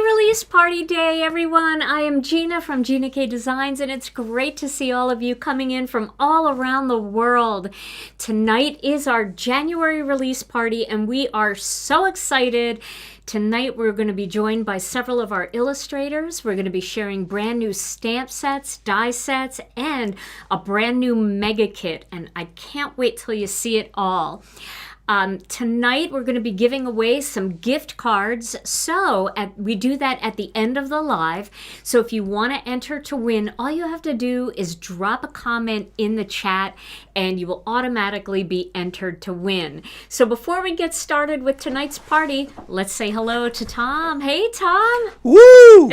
release party day, everyone. I am Gina from Gina K Designs, and it's great to see all of you coming in from all around the world. Tonight is our January release party, and we are so excited. Tonight we're going to be joined by several of our illustrators. We're going to be sharing brand new stamp sets, die sets, and a brand new mega kit, and I can't wait till you see it all. Tonight we're going to be giving away some gift cards. We do that at the end of the live. So if you want to enter to win, all you have to do is drop a comment in the chat and you will automatically be entered to win. So before we get started with tonight's party, let's say hello to Tom. Hey, Tom. Woo!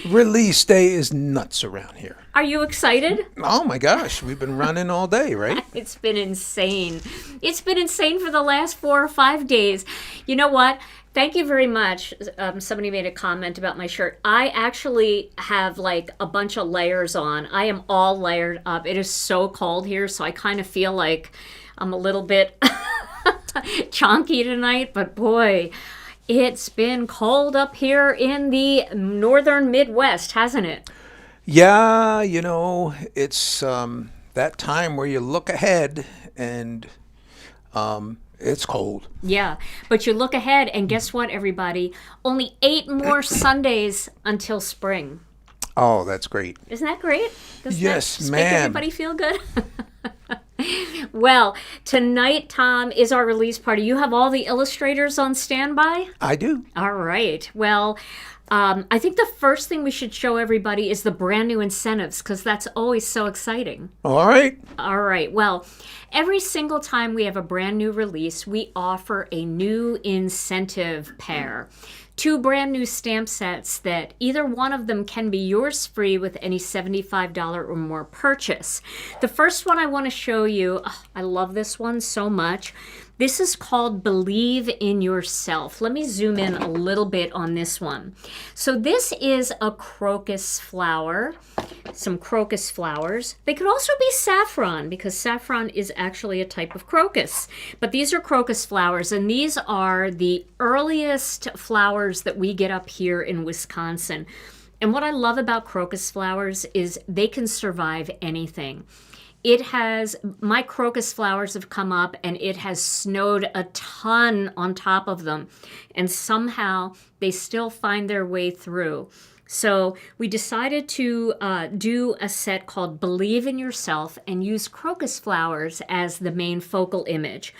Release day is nuts around here. Are you excited? Oh my gosh, we've been running all day, right? It's been insane. It's been insane for the last 4 or 5 days. You know what? Thank you very much. Somebody made a comment about my shirt. I actually have like a bunch of layers on. I am all layered up. It is so cold here, so I kind of feel like I'm a little bit chonky tonight, but boy, it's been cold up here in the northern Midwest, hasn't it? Yeah, you know, it's that time where you look ahead and it's cold. Yeah, but you look ahead and guess what, everybody? Only 8 more Sundays until spring. Oh, that's great. Isn't that great? Doesn't Yes, that ma'am. make everybody feel good? Well, tonight, Tom, is our release party. You have all the illustrators on standby? I do. All right. Well, I think the first thing we should show everybody is the brand new incentives, because that's always so exciting. All right. All right. Well, every single time we have a brand new release, we offer a new incentive pair. 2 brand new stamp sets that either one of them can be yours free with any $75 or more purchase. The first one I want to show you, I love this one so much. This is called Believe in Yourself. Let me zoom in a little bit on this one. So this is a crocus flower, some crocus flowers. They could also be saffron because saffron is actually a type of crocus. But these are crocus flowers, and these are the earliest flowers that we get up here in Wisconsin. And what I love about crocus flowers is they can survive anything. My crocus flowers have come up and it has snowed a ton on top of them. And somehow they still find their way through. So we decided to do a set called Believe in Yourself and use crocus flowers as the main focal image.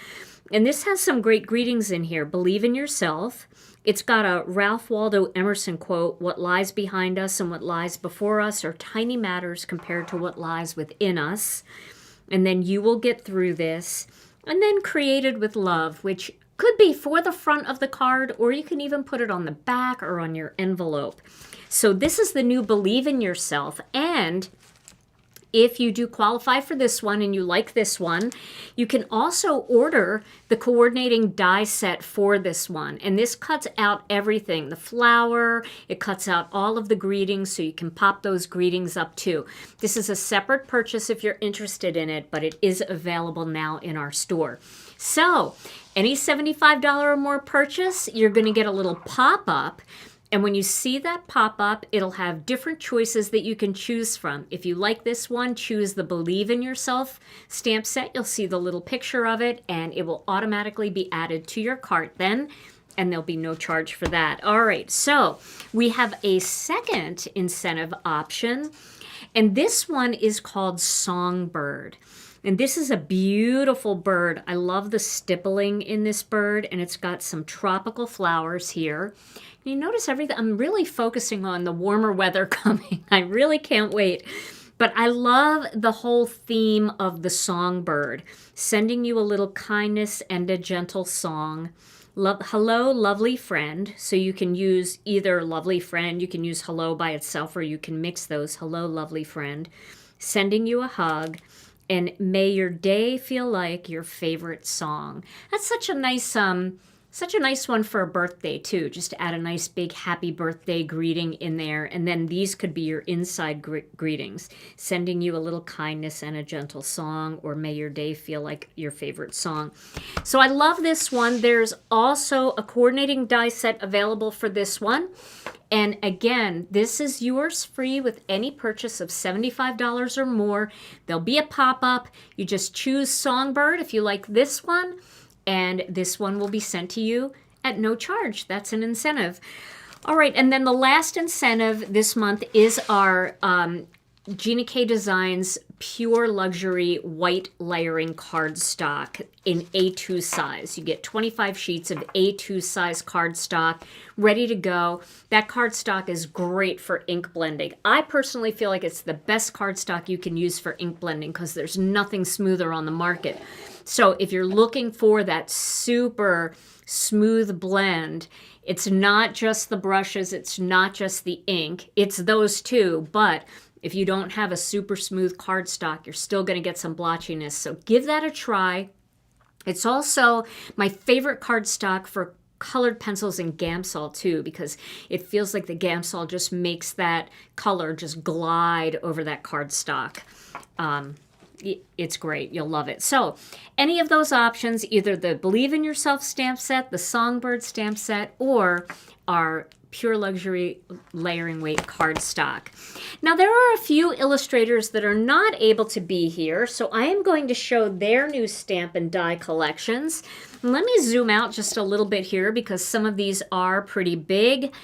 And this has some great greetings in here. Believe in yourself. It's got a Ralph Waldo Emerson quote, "What lies behind us and what lies before us are tiny matters compared to what lies within us. And then you will get through this." And then created with love, which could be for the front of the card, or you can even put it on the back or on your envelope. So this is the new Believe in Yourself. And if you do qualify for this one and you like this one, you can also order the coordinating die set for this one. And this cuts out everything. The flower, it cuts out all of the greetings, so you can pop those greetings up too. This is a separate purchase if you're interested in it, but it is available now in our store. So any $75 or more purchase, you're going to get a little pop-up. And when you see that pop-up, it'll have different choices that you can choose from. If you like this one, choose the Believe in Yourself stamp set. You'll see the little picture of it, and it will automatically be added to your cart then, and there'll be no charge for that. All right, so we have a second incentive option, and this one is called Songbird. And this is a beautiful bird. I love the stippling in this bird, and it's got some tropical flowers here. You notice everything. I'm really focusing on the warmer weather coming. I really can't wait. But I love the whole theme of the songbird, sending you a little kindness and a gentle song. Hello, lovely friend. So you can use either lovely friend, you can use hello by itself, or you can mix those. Hello, lovely friend. Sending you a hug. And may your day feel like your favorite song. That's such a nice Such a nice one for a birthday, too, just to add a nice big happy birthday greeting in there. And then these could be your inside greetings, sending you a little kindness and a gentle song, or may your day feel like your favorite song. So I love this one. There's also a coordinating die set available for this one. And again, this is yours free with any purchase of $75 or more. There'll be a pop-up. You just choose Songbird if you like this one, and this one will be sent to you at no charge. That's an incentive. All right, and then the last incentive this month is our Gina K Designs Pure Luxury White Layering Cardstock in A2 size. You get 25 sheets of A2 size cardstock ready to go. That cardstock is great for ink blending. I personally feel like it's the best cardstock you can use for ink blending because there's nothing smoother on the market. So if you're looking for that super smooth blend, it's not just the brushes, it's not just the ink, it's those two, but if you don't have a super smooth cardstock, you're still going to get some blotchiness. So give that a try. It's also my favorite cardstock for colored pencils and Gamsol too, because it feels like the Gamsol just makes that color just glide over that cardstock. It's great. You'll love it. So any of those options, either the Believe in Yourself stamp set, the Songbird stamp set, or our Pure Luxury Layering Weight cardstock. Now, there are a few illustrators that are not able to be here, so I am going to show their new stamp and die collections. Let me zoom out just a little bit here because some of these are pretty big.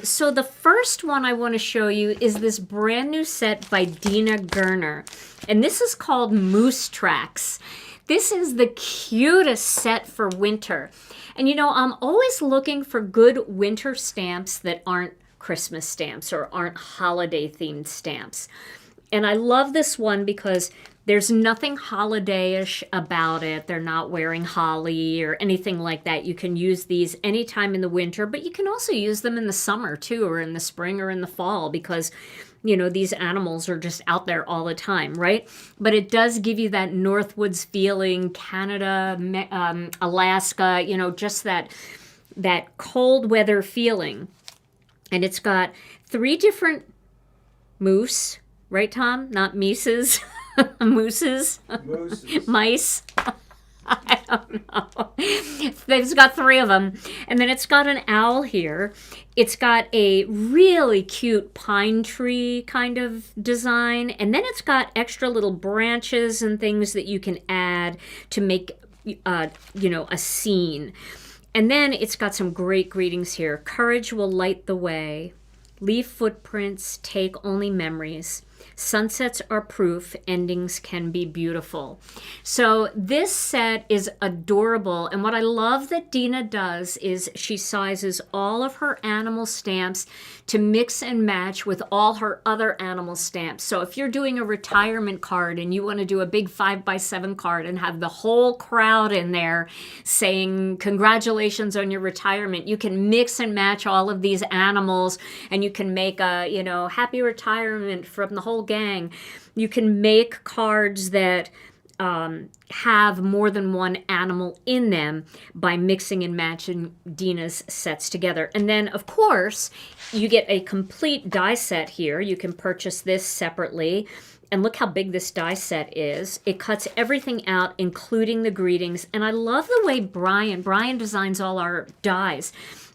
So the first one I want to show you is this brand new set by Gina K, and this is called Moose Tracks. This is the cutest set for winter. And you know, I'm always looking for good winter stamps that aren't Christmas stamps or aren't holiday themed stamps. And I love this one because there's nothing holiday-ish about it. They're not wearing holly or anything like that. You can use these anytime in the winter, but you can also use them in the summer too, or in the spring or in the fall, because you know, these animals are just out there all the time, right? But it does give you that Northwoods feeling, Canada, Alaska, you know, just that cold weather feeling. And it's got 3 different moose, right, Tom? Not mices, mooses, mice. I don't know. It's got 3 of them. And then it's got an owl here. It's got a really cute pine tree kind of design. And then it's got extra little branches and things that you can add to make, you know, a scene. And then it's got some great greetings here. Courage will light the way. Leave footprints, take only memories. Sunsets are proof, endings can be beautiful. So this set is adorable, and what I love that Gina does is she sizes all of her animal stamps to mix and match with all her other animal stamps. So if you're doing a retirement card and you want to do a big 5x7 card and have the whole crowd in there saying congratulations on your retirement, you can mix and match all of these animals, and you can make a, you know, happy retirement from the whole gang. You can make cards that have more than one animal in them by mixing and matching Gina's sets together. And then, of course, you get a complete die set here. You can purchase this separately. And look how big this die set is. It cuts everything out, including the greetings. And I love the way Brian designs all our dies.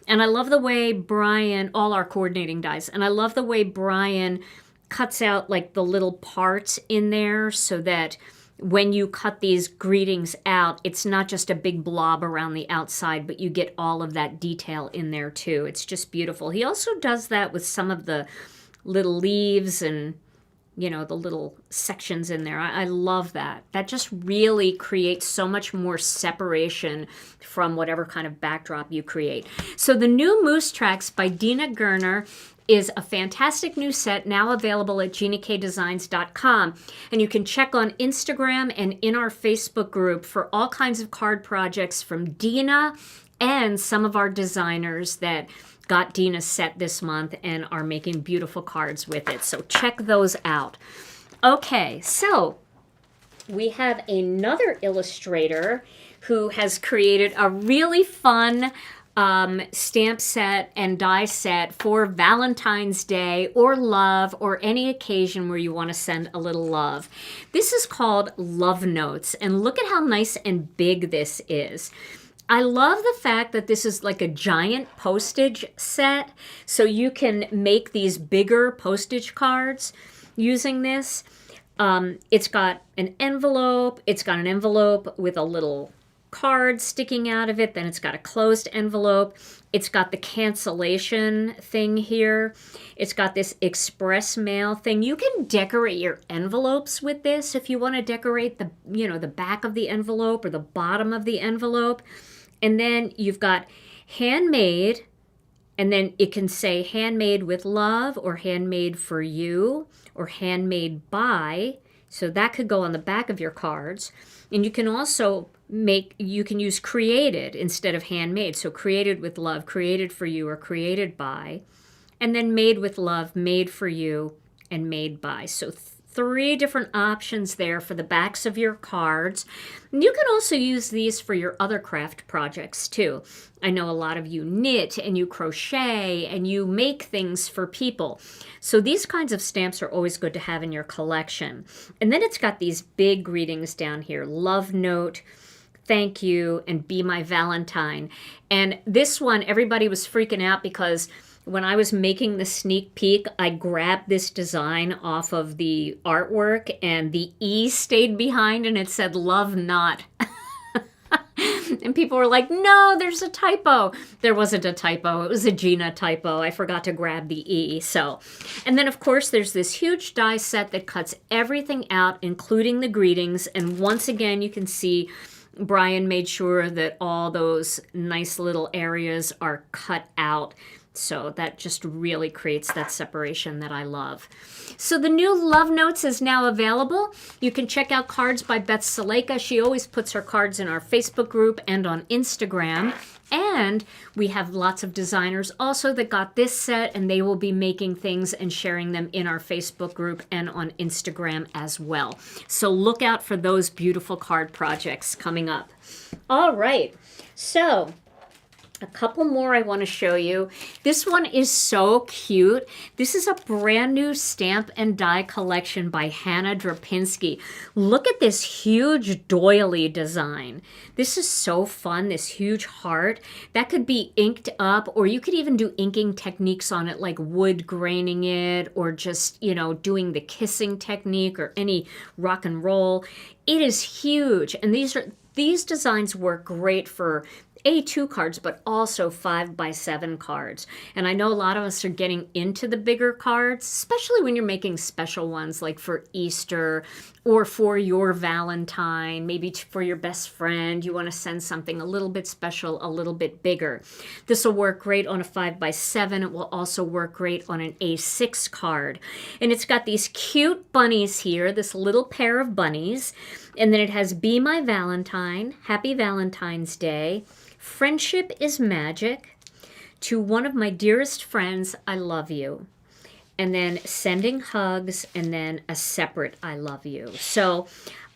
And I love the way all our coordinating dies. And I love the way Brian cuts out like the little parts in there so that when you cut these greetings out, it's not just a big blob around the outside, but you get all of that detail in there too. It's just beautiful. He also does that with some of the little leaves and, you know, the little sections in there. I love that. That just really creates so much more separation from whatever kind of backdrop you create. So the new Moose Tracks by Gina K is a fantastic new set now available at GinaKDesigns.com. And you can check on Instagram and in our Facebook group for all kinds of card projects from Gina and some of our designers that got Gina's set this month and are making beautiful cards with it. So check those out. Okay, so we have another illustrator who has created a really fun stamp set and die set for Valentine's Day or love or any occasion where you want to send a little love. This is called Love Notes, and look at how nice and big this is. I love the fact that this is like a giant postage set, so you can make these bigger postage cards using this. It's got an envelope. It's got an envelope with a little card sticking out of it. Then it's got a closed envelope. It's got the cancellation thing here. It's got this express mail thing. You can decorate your envelopes with this if you want to decorate the, the back of the envelope or the bottom of the envelope. And then you've got handmade, and then it can say handmade with love or handmade for you or handmade by. So that could go on the back of your cards. And you can also you can use created instead of handmade. So created with love, created for you, or created by. And then made with love, made for you, and made by. So 3 different options there for the backs of your cards. You can also use these for your other craft projects too. I know a lot of you knit and you crochet and you make things for people. So these kinds of stamps are always good to have in your collection. And then it's got these big greetings down here. Love note, thank you, and be my Valentine. And this one, everybody was freaking out because when I was making the sneak peek, I grabbed this design off of the artwork and the E stayed behind and it said love not. And people were like, no, there's a typo. There wasn't a typo. It was a Gina typo. I forgot to grab the E. And then of course there's this huge die set that cuts everything out, including the greetings. And once again, you can see Brian made sure that all those nice little areas are cut out. So that just really creates that separation that I love. So the new Love Notes is now available. You can check out Cards by Beth Saleka. She always puts her cards in our Facebook group and on Instagram. And we have lots of designers also that got this set, and they will be making things and sharing them in our Facebook group and on Instagram as well. So look out for those beautiful card projects coming up. All right. So a couple more I want to show you. This one is so cute. This is a brand new stamp and die collection by Hannah Drapinski. Look at this huge doily design. This is so fun, this huge heart. That could be inked up, or you could even do inking techniques on it, like wood graining it, or just, doing the kissing technique or any rock and roll. It is huge, and these designs work great for A2 cards, but also 5x7 cards. And I know a lot of us are getting into the bigger cards, especially when you're making special ones like for Easter or for your Valentine, maybe for your best friend. You want to send something a little bit special, a little bit bigger. This will work great on a 5x7. It will also work great on an A6 card. And it's got these cute bunnies here, this little pair of bunnies. And then it has Be My Valentine, Happy Valentine's Day, Friendship is Magic, To One of My Dearest Friends, I Love You, and then Sending Hugs, and then a separate I Love You. So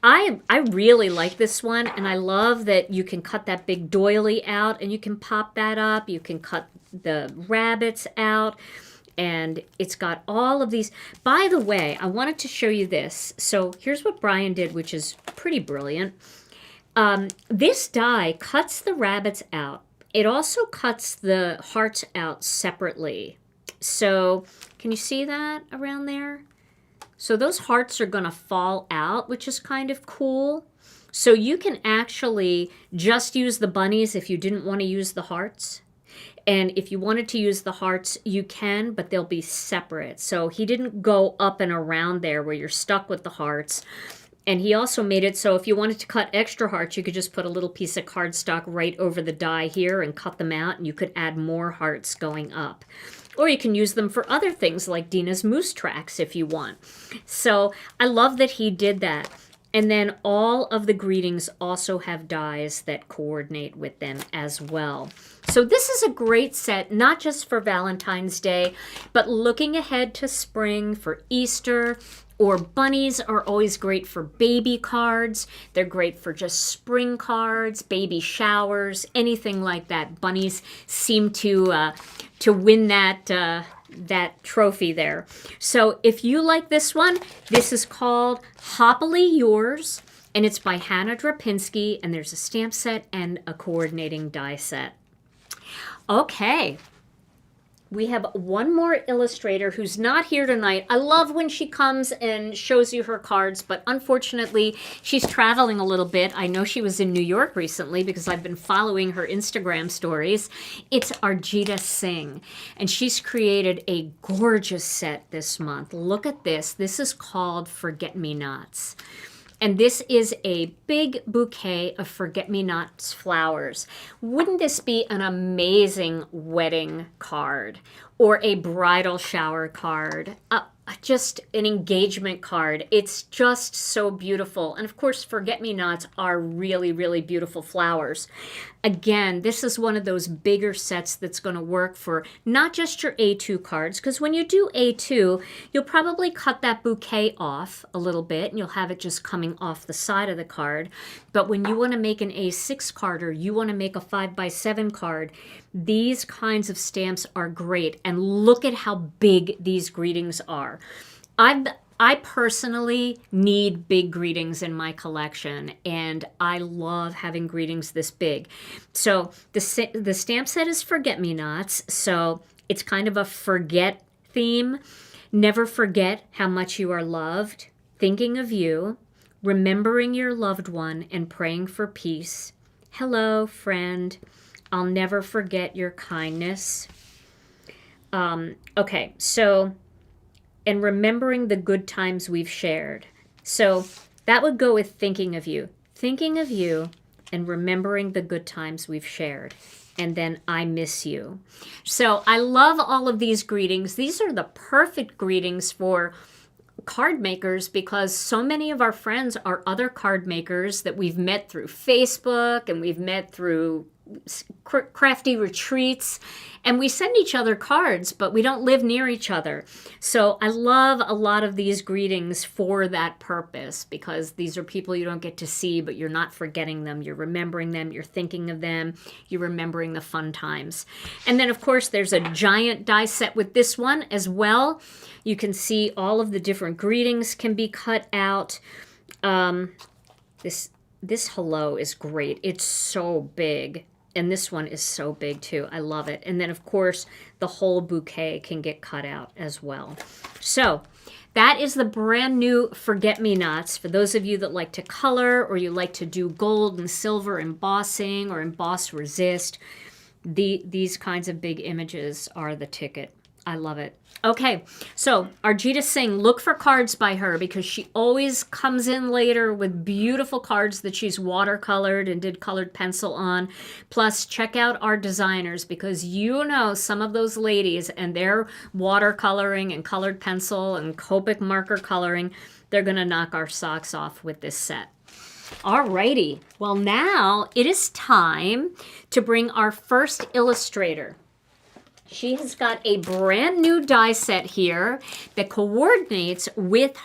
I really like this one, and I love that you can cut that big doily out, and you can pop that up. You can cut the rabbits out, and it's got all of these. By the way, I wanted to show you this. So here's what Brian did, which is pretty brilliant. This die cuts the rabbits out. It also cuts the hearts out separately. So can you see that around there? So those hearts are going to fall out, which is kind of cool. So you can actually just use the bunnies if you didn't want to use the hearts. And if you wanted to use the hearts, you can, but they'll be separate. So he didn't go up and around there where you're stuck with the hearts. And he also made it so if you wanted to cut extra hearts, you could just put a little piece of cardstock right over the die here and cut them out, and you could add more hearts going up. Or you can use them for other things like Dina's moose tracks if you want. So I love that he did that. And then all of the greetings also have dies that coordinate with them as well. So this is a great set, not just for Valentine's Day, but looking ahead to spring, for Easter, Or bunnies are always great for baby cards. They're great for just spring cards, baby showers, anything like that. Bunnies seem to win that trophy there. So if you like this one, this is called Hoppily Yours, and it's by Hannah Drapinski, and there's a stamp set and a coordinating die set. Okay. We have one more illustrator who's not here tonight. I love when she comes and shows you her cards, but unfortunately, she's traveling a little bit. I know she was in New York recently because I've been following her Instagram stories. It's Gina K, and she's created a gorgeous set this month. Look at this. This is called Forget-Me-Nots. And this is a big bouquet of forget-me-nots flowers. Wouldn't this be an amazing wedding card or a bridal shower card? Just an engagement card. It's just so beautiful. And of course, forget-me-nots are really, really beautiful flowers. Again, this is one of those bigger sets that's going to work for not just your A2 cards, because when you do A2, you'll probably cut that bouquet off a little bit, and you'll have it just coming off the side of the card. But when you want to make an A6 card, or you want to make a 5x7 card, these kinds of stamps are great. And look at how big these greetings are. I personally need big greetings in my collection, and I love having greetings this big. So the stamp set is Forget-Me-Nots, so it's kind of a forget theme. Never forget how much you are loved, thinking of you, remembering your loved one, and praying for peace. Hello, friend. I'll never forget your kindness. Okay, so... and remembering the good times we've shared. So that would go with thinking of you. Thinking of you and remembering the good times we've shared. And then I miss you. So I love all of these greetings. These are the perfect greetings for card makers because so many of our friends are other card makers that we've met through Facebook and we've met through crafty retreats, and we send each other cards, but we don't live near each other. So I love a lot of these greetings for that purpose because these are people you don't get to see, but you're not forgetting them. You're remembering them. You're thinking of them. You're remembering the fun times. And then, of course, there's a giant die set with this one as well. You can see all of the different greetings can be cut out. This hello is great. It's so big. And this one is so big too. I love it. And then, of course, the whole bouquet can get cut out as well. So that is the brand new Forget-Me-Nots. For those of you that like to color or you like to do gold and silver embossing or emboss resist, these kinds of big images are the ticket. I love it. Okay, so Gina K, look for cards by her because she always comes in later with beautiful cards that she's watercolored and did colored pencil on. Plus, check out our designers because you know some of those ladies and their watercoloring and colored pencil and Copic marker coloring, they're going to knock our socks off with this set. Alrighty, well now it is time to bring our first illustrator. She has got a brand new die set here that coordinates with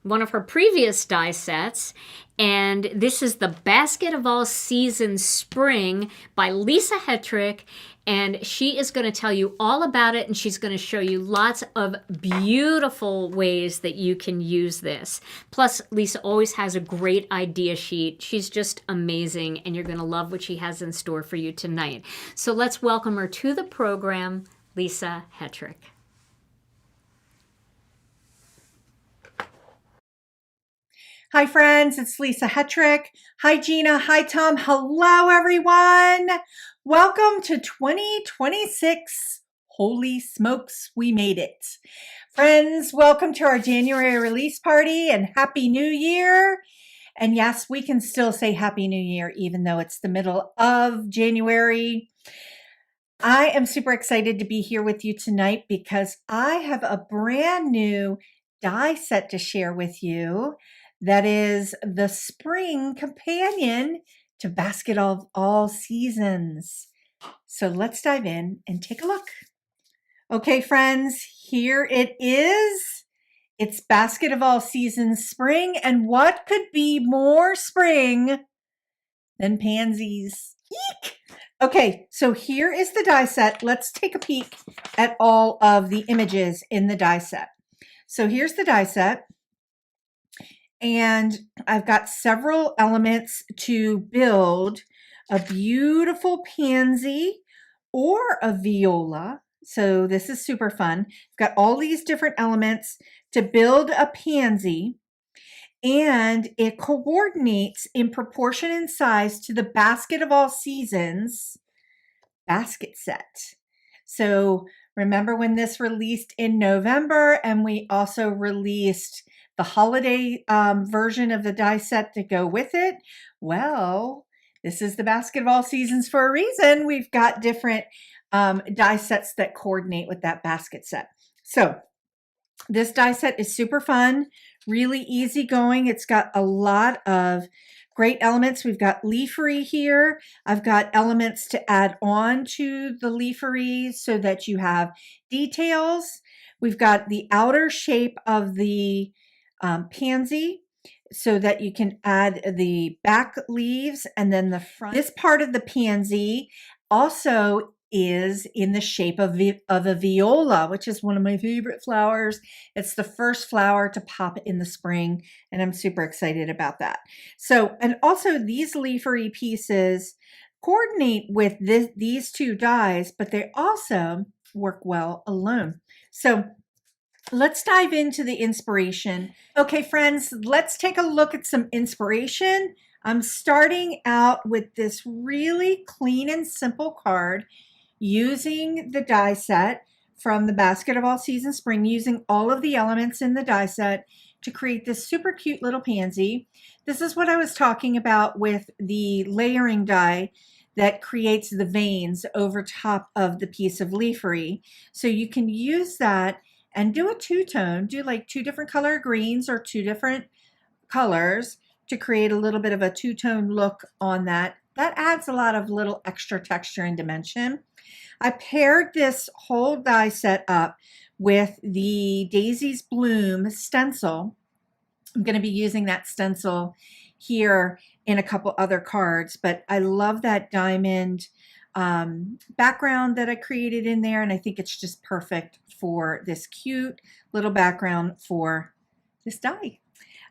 one of her previous die sets. And this is the Basket of All Seasons Spring by Lisa Hetrick. And she is going to tell you all about it, and she's going to show you lots of beautiful ways that you can use this. Plus, Lisa always has a great idea sheet. She's just amazing, and you're going to love what she has in store for you tonight. So let's welcome her to the program, Lisa Hetrick. Hi, friends. It's Lisa Hetrick. Hi, Gina. Hi, Tom. Hello, everyone. Welcome to 2026. Holy smokes, we made it. Friends, welcome to our January release party and Happy New Year. And yes, we can still say Happy New Year, even though it's the middle of January. I am super excited to be here with you tonight because I have a brand new die set to share with you. That is the spring companion to Basket of All Seasons. So let's dive in and take a look. Okay, friends, here it is. It's basket of all seasons spring, and what could be more spring than pansies? Eek! Okay, so here is the die set. Let's take a peek at all of the images in the die set. So here's the die set, and I've got several elements to build a beautiful pansy or a viola. So this is super fun. I've got all these different elements to build a pansy, and it coordinates in proportion and size to the basket of all seasons basket set. So remember when this released in November, and we also released the holiday version of the die set to go with it? Well, this is the basket of all seasons for a reason. We've got different die sets that coordinate with that basket set. So this die set is super fun, really easy going. It's got a lot of great elements. We've got leafery here. I've got elements to add on to the leafery so that you have details. We've got the outer shape of the pansy so that you can add the back leaves and then the front. This part of the pansy also is in the shape of a viola, which is one of my favorite flowers. It's the first flower to pop in the spring, and I'm super excited about that. So, and also these leafery pieces coordinate with these two dies, but they also work well alone. So let's dive into the inspiration. Okay, friends, let's take a look at some inspiration. I'm starting out with this really clean and simple card using the die set from the Basket of All Seasons Spring, using all of the elements in the die set to create this super cute little pansy. This is what I was talking about with the layering die that creates the veins over top of the piece of leafery. So you can use that and do a two-tone, do like two different color greens or two different colors to create a little bit of a two-tone look on that. That adds a lot of little extra texture and dimension. I paired this whole die set up with the Daisy's Bloom stencil. I'm going to be using that stencil here in a couple other cards, but I love that diamond background that I created in there, and I think it's just perfect for this cute little background for this die.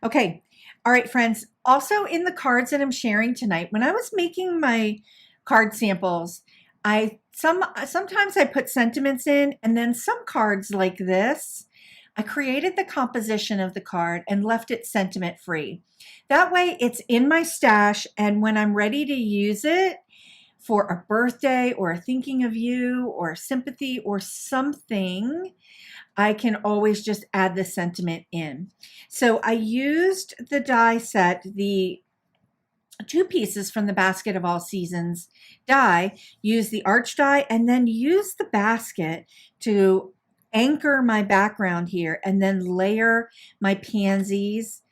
Okay, all right, friends. Also in the cards that I'm sharing tonight, when I was making my card samples, sometimes I put sentiments in, and then some cards like this, I created the composition of the card and left it sentiment free. That way it's in my stash, and when I'm ready to use it for a birthday or a thinking of you or sympathy or something, I can always just add the sentiment in. So I used the die set, the two pieces from the Basket of All Seasons die, use the arch die, and then use the basket to anchor my background here, and then layer my pansy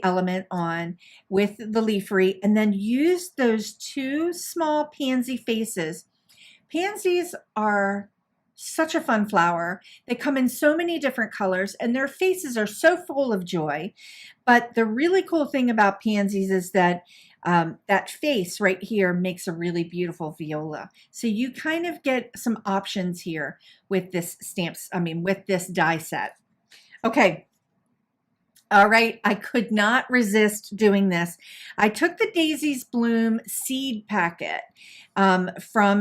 element on with the leafery, and then use those two small pansy faces. Pansies are such a fun flower. They come in so many different colors, and their faces are so full of joy. But the really cool thing about pansies is that that face right here makes a really beautiful viola. So you kind of get some options here with this with this die set. Okay. All right, I could not resist doing this. I took the Daisy's Bloom seed packet from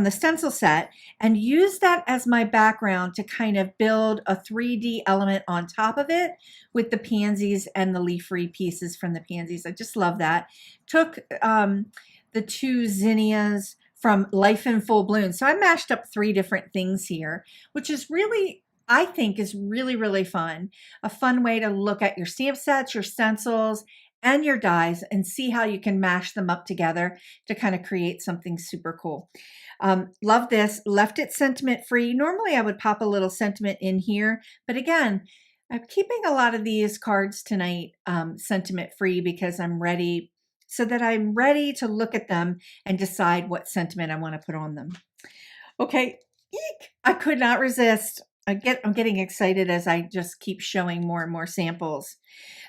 the stencil set and used that as my background to kind of build a 3D element on top of it with the pansies and the leafery pieces from the pansies. I just love that. Took the two zinnias from Life in Full Bloom. So I mashed up 3 different things here, which is really, I think, is really, really fun. A fun way to look at your stamp sets, your stencils, and your dies and see how you can mash them up together to kind of create something super cool. Love this. Left it sentiment free. Normally I would pop a little sentiment in here, but again, I'm keeping a lot of these cards tonight sentiment free because I'm ready, so that I'm ready to look at them and decide what sentiment I want to put on them. Okay, eek! I could not resist. I'm getting excited as I just keep showing more and more samples.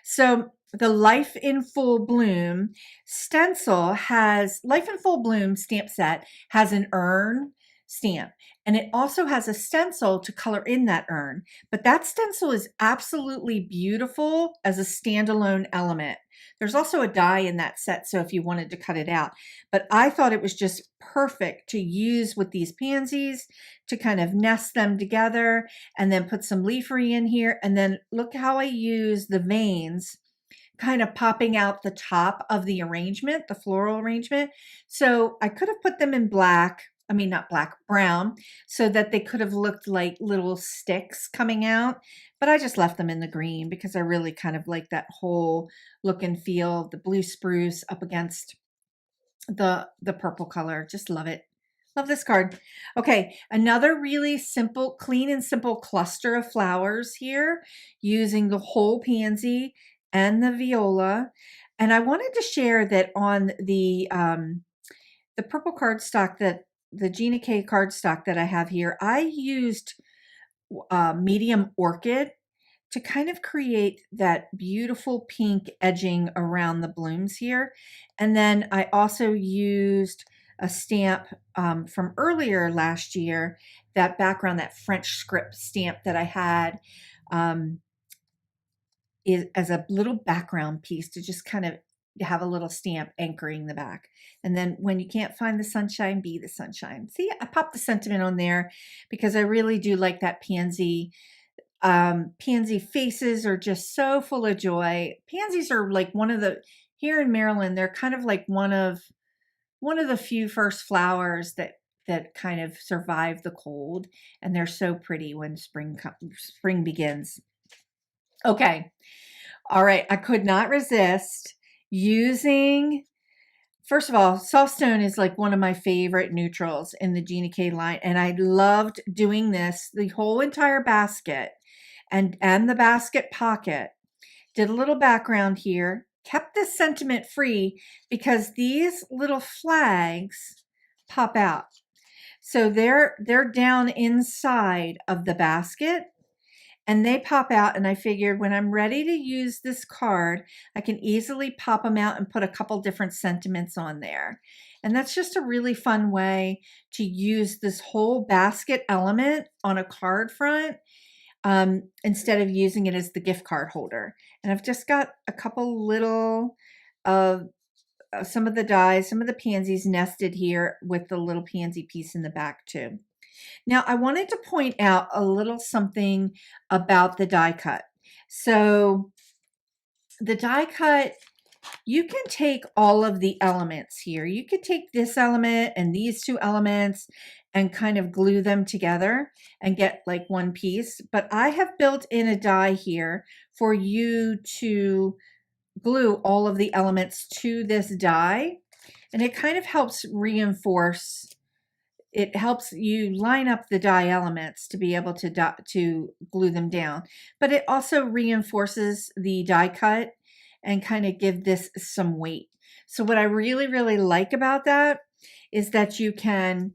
So the Life in Full Bloom stencil has, Life in Full Bloom stamp set has an urn stamp, and it also has a stencil to color in that urn. But that stencil is absolutely beautiful as a standalone element. There's also a die in that set, so if you wanted to cut it out. But I thought it was just perfect to use with these pansies to kind of nest them together and then put some leafery in here. And then look how I use the veins kind of popping out the top of the arrangement, the floral arrangement. So I could have put them in black, I mean, not black, brown, so that they could have looked like little sticks coming out. But I just left them in the green because I really kind of like that whole look and feel of the blue spruce up against the purple color. Just love it. Love this card. Okay, another really simple, clean and simple cluster of flowers here using the whole pansy and the viola. And I wanted to share that on the purple cardstock, that the Gina K cardstock that I have here, I used medium orchid to kind of create that beautiful pink edging around the blooms here. And then I also used a stamp from earlier last year, that background, that French script stamp that I had is as a little background piece to just kind of have a little stamp anchoring the back. And then when you can't find the sunshine, be the sunshine. See, I popped the sentiment on there because I really do like that pansy. Pansy faces are just so full of joy. Pansies are like one of the, here in Maryland, they're kind of like one of the few first flowers that kind of survive the cold, and they're so pretty when spring begins. Okay. All right. I could not resist using, first of all, Softstone is like one of my favorite neutrals in the Gina K line. And I loved doing this, the whole entire basket and the basket pocket. Did a little background here, kept this sentiment free because these little flags pop out. So they're down inside of the basket and they pop out, and I figured when I'm ready to use this card, I can easily pop them out and put a couple different sentiments on there. And that's just a really fun way to use this whole basket element on a card front instead of using it as the gift card holder. And I've just got a couple little some of the dies, some of the pansies nested here with the little pansy piece in the back too. Now, I wanted to point out a little something about the die cut. So the die cut, you can take all of the elements here. You could take this element and these two elements and kind of glue them together and get like one piece. But I have built in a die here for you to glue all of the elements to this die. And it kind of helps reinforce, it helps you line up the die elements to be able to glue them down. But it also reinforces the die cut and kind of give this some weight. So what I really, really like about that is that you can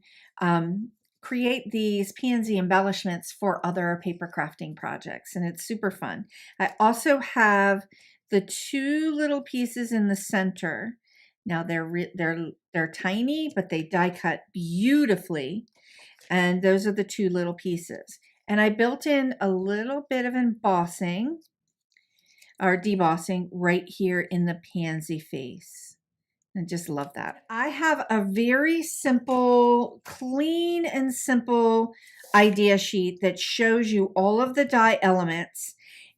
create these pansy embellishments for other paper crafting projects, and it's super fun. I also have the two little pieces in the center. Now they're tiny, but they die cut beautifully, and those are the two little pieces. And I built in a little bit of embossing or debossing right here in the pansy face. I just love that. I have a very simple, clean and simple idea sheet that shows you all of the die elements,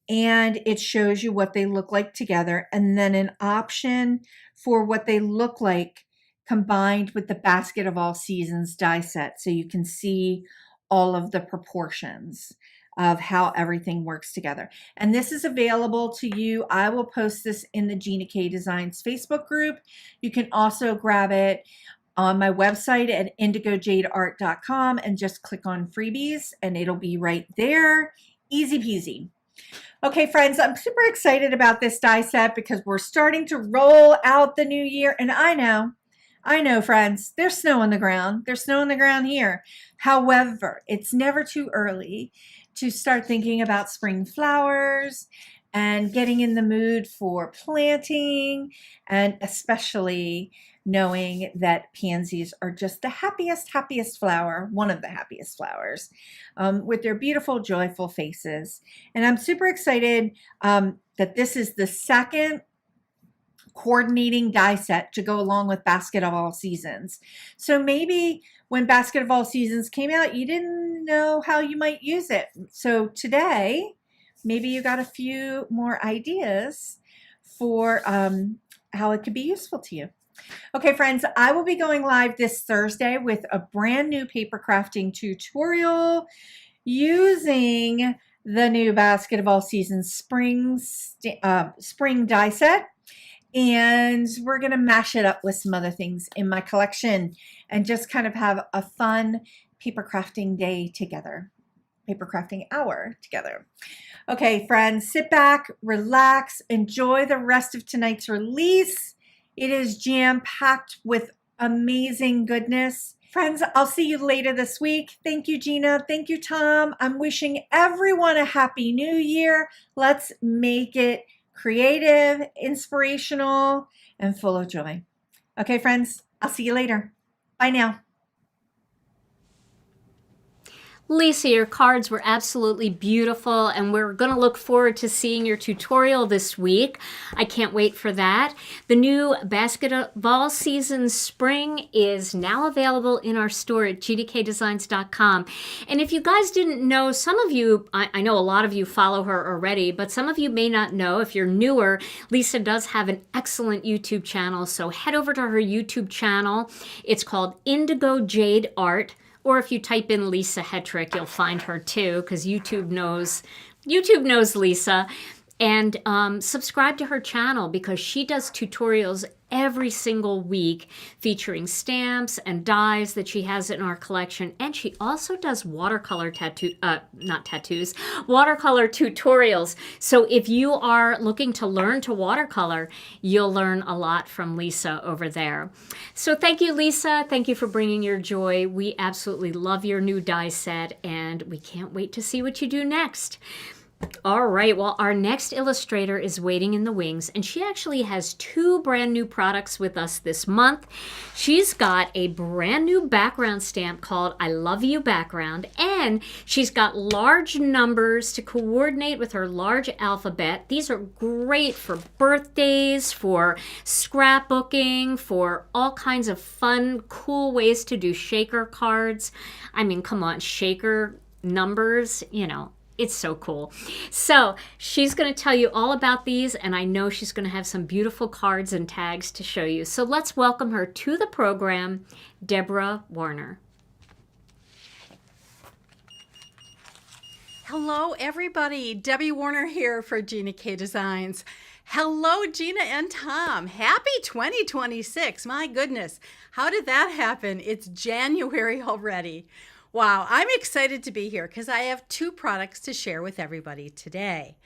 and it shows you what they look like together, and then an option for what they look like combined with the Basket of All Seasons die set, so you can see all of the proportions of how everything works together. And this is available to you. I will post this in the Gina K Designs Facebook group. You can also grab it on my website at indigojadeart.com and just click on freebies and it'll be right there. Easy peasy. Okay, friends, I'm super excited about this die set because we're starting to roll out the new year. And I know I know, friends, there's snow on the ground. There's snow on the ground here. However, it's never too early to start thinking about spring flowers and getting in the mood for planting, and especially knowing that pansies are just the happiest flower, one of the happiest flowers, with their beautiful, joyful faces. And I'm super excited that this is the second coordinating die set to go along with Basket of All Seasons. So maybe when Basket of All Seasons came out, you didn't know how you might use it. So today, maybe you got a few more ideas for how it could be useful to you. Okay, friends, I will be going live this Thursday with a brand new paper crafting tutorial using the new Basket of All Seasons spring die set. And we're going to mash it up with some other things in my collection and just kind of have a fun paper crafting day together, paper crafting hour together. Okay, friends, sit back, relax, enjoy the rest of tonight's release. It is jam-packed with amazing goodness. Friends, I'll see you later this week. Thank you, Gina. Thank you, Tom. I'm wishing everyone a happy new year. Let's make it creative, inspirational, and full of joy. Okay, friends, I'll see you later. Bye now. Lisa, your cards were absolutely beautiful, and we're going to look forward to seeing your tutorial this week. I can't wait for that. The new Basket of All Seasons Spring is now available in our store at gnakdesigns.com. And if you guys didn't know, some of you, I know a lot of you follow her already, but some of you may not know. If you're newer, Lisa does have an excellent YouTube channel, so head over to her YouTube channel. It's called Indigo Jade Art. Or if you type in Lisa Hetrick, you'll find her too, because YouTube knows Lisa. And subscribe to her channel because she does tutorials every single week featuring stamps and dies that she has in our collection. And she also does watercolor watercolor tutorials. So if you are looking to learn to watercolor, you'll learn a lot from Lisa over there. So thank you, Lisa. Thank you for bringing your joy. We absolutely love your new die set, and we can't wait to see what you do next. All right, well, our next illustrator is waiting in the wings, and she actually has 2 brand new products with us this month. She's got a brand new background stamp called I Love You Background, and she's got large numbers to coordinate with her large alphabet. These are great for birthdays, for scrapbooking, for all kinds of fun, cool ways to do shaker cards. I mean, come on, shaker numbers, you know. It's so cool. So she's going to tell you all about these, and I know she's going to have some beautiful cards and tags to show you. So let's welcome her to the program, Deborah Warner. Hello, everybody. Debbie Warner here for Gina K Designs. Hello, Gina and Tom. Happy 2026. My goodness, how did that happen? It's January already. Wow, I'm excited to be here because I have 2 products to share with everybody today.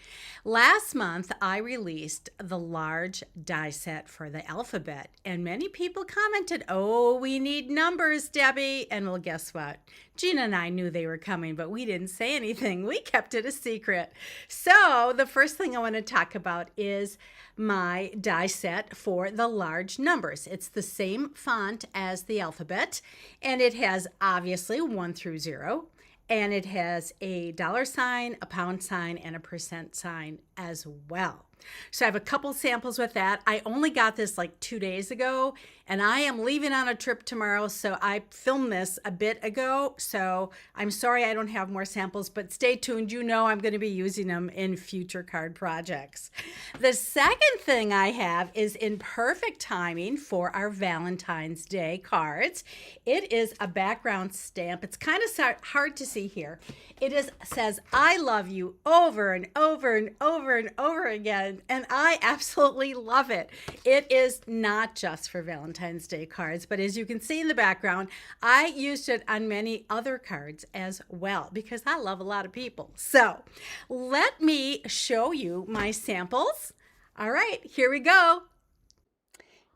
Last month, I released the large die set for the alphabet, and many people commented, "Oh, we need numbers, Debbie." And well, guess what? Gina and I knew they were coming, but we didn't say anything. We kept it a secret. So the first thing I want to talk about is my die set for the large numbers. It's the same font as the alphabet, and it has obviously 1 through 0, and it has a $sign, a pound sign, and a % sign as well. So I have a couple samples with that. I only got this like 2 days ago, and I am leaving on a trip tomorrow, so I filmed this a bit ago. So I'm sorry I don't have more samples, but stay tuned. You know I'm going to be using them in future card projects. The second thing I have is in perfect timing for our Valentine's Day cards. It is a background stamp. It's kind of hard to see here. It says, "I love you" over and over and over and over again, and I absolutely love it. It is not just for Valentine's Day cards, but as you can see in the background, I used it on many other cards as well because I love a lot of people. So let me show you my samples. All right, here we go.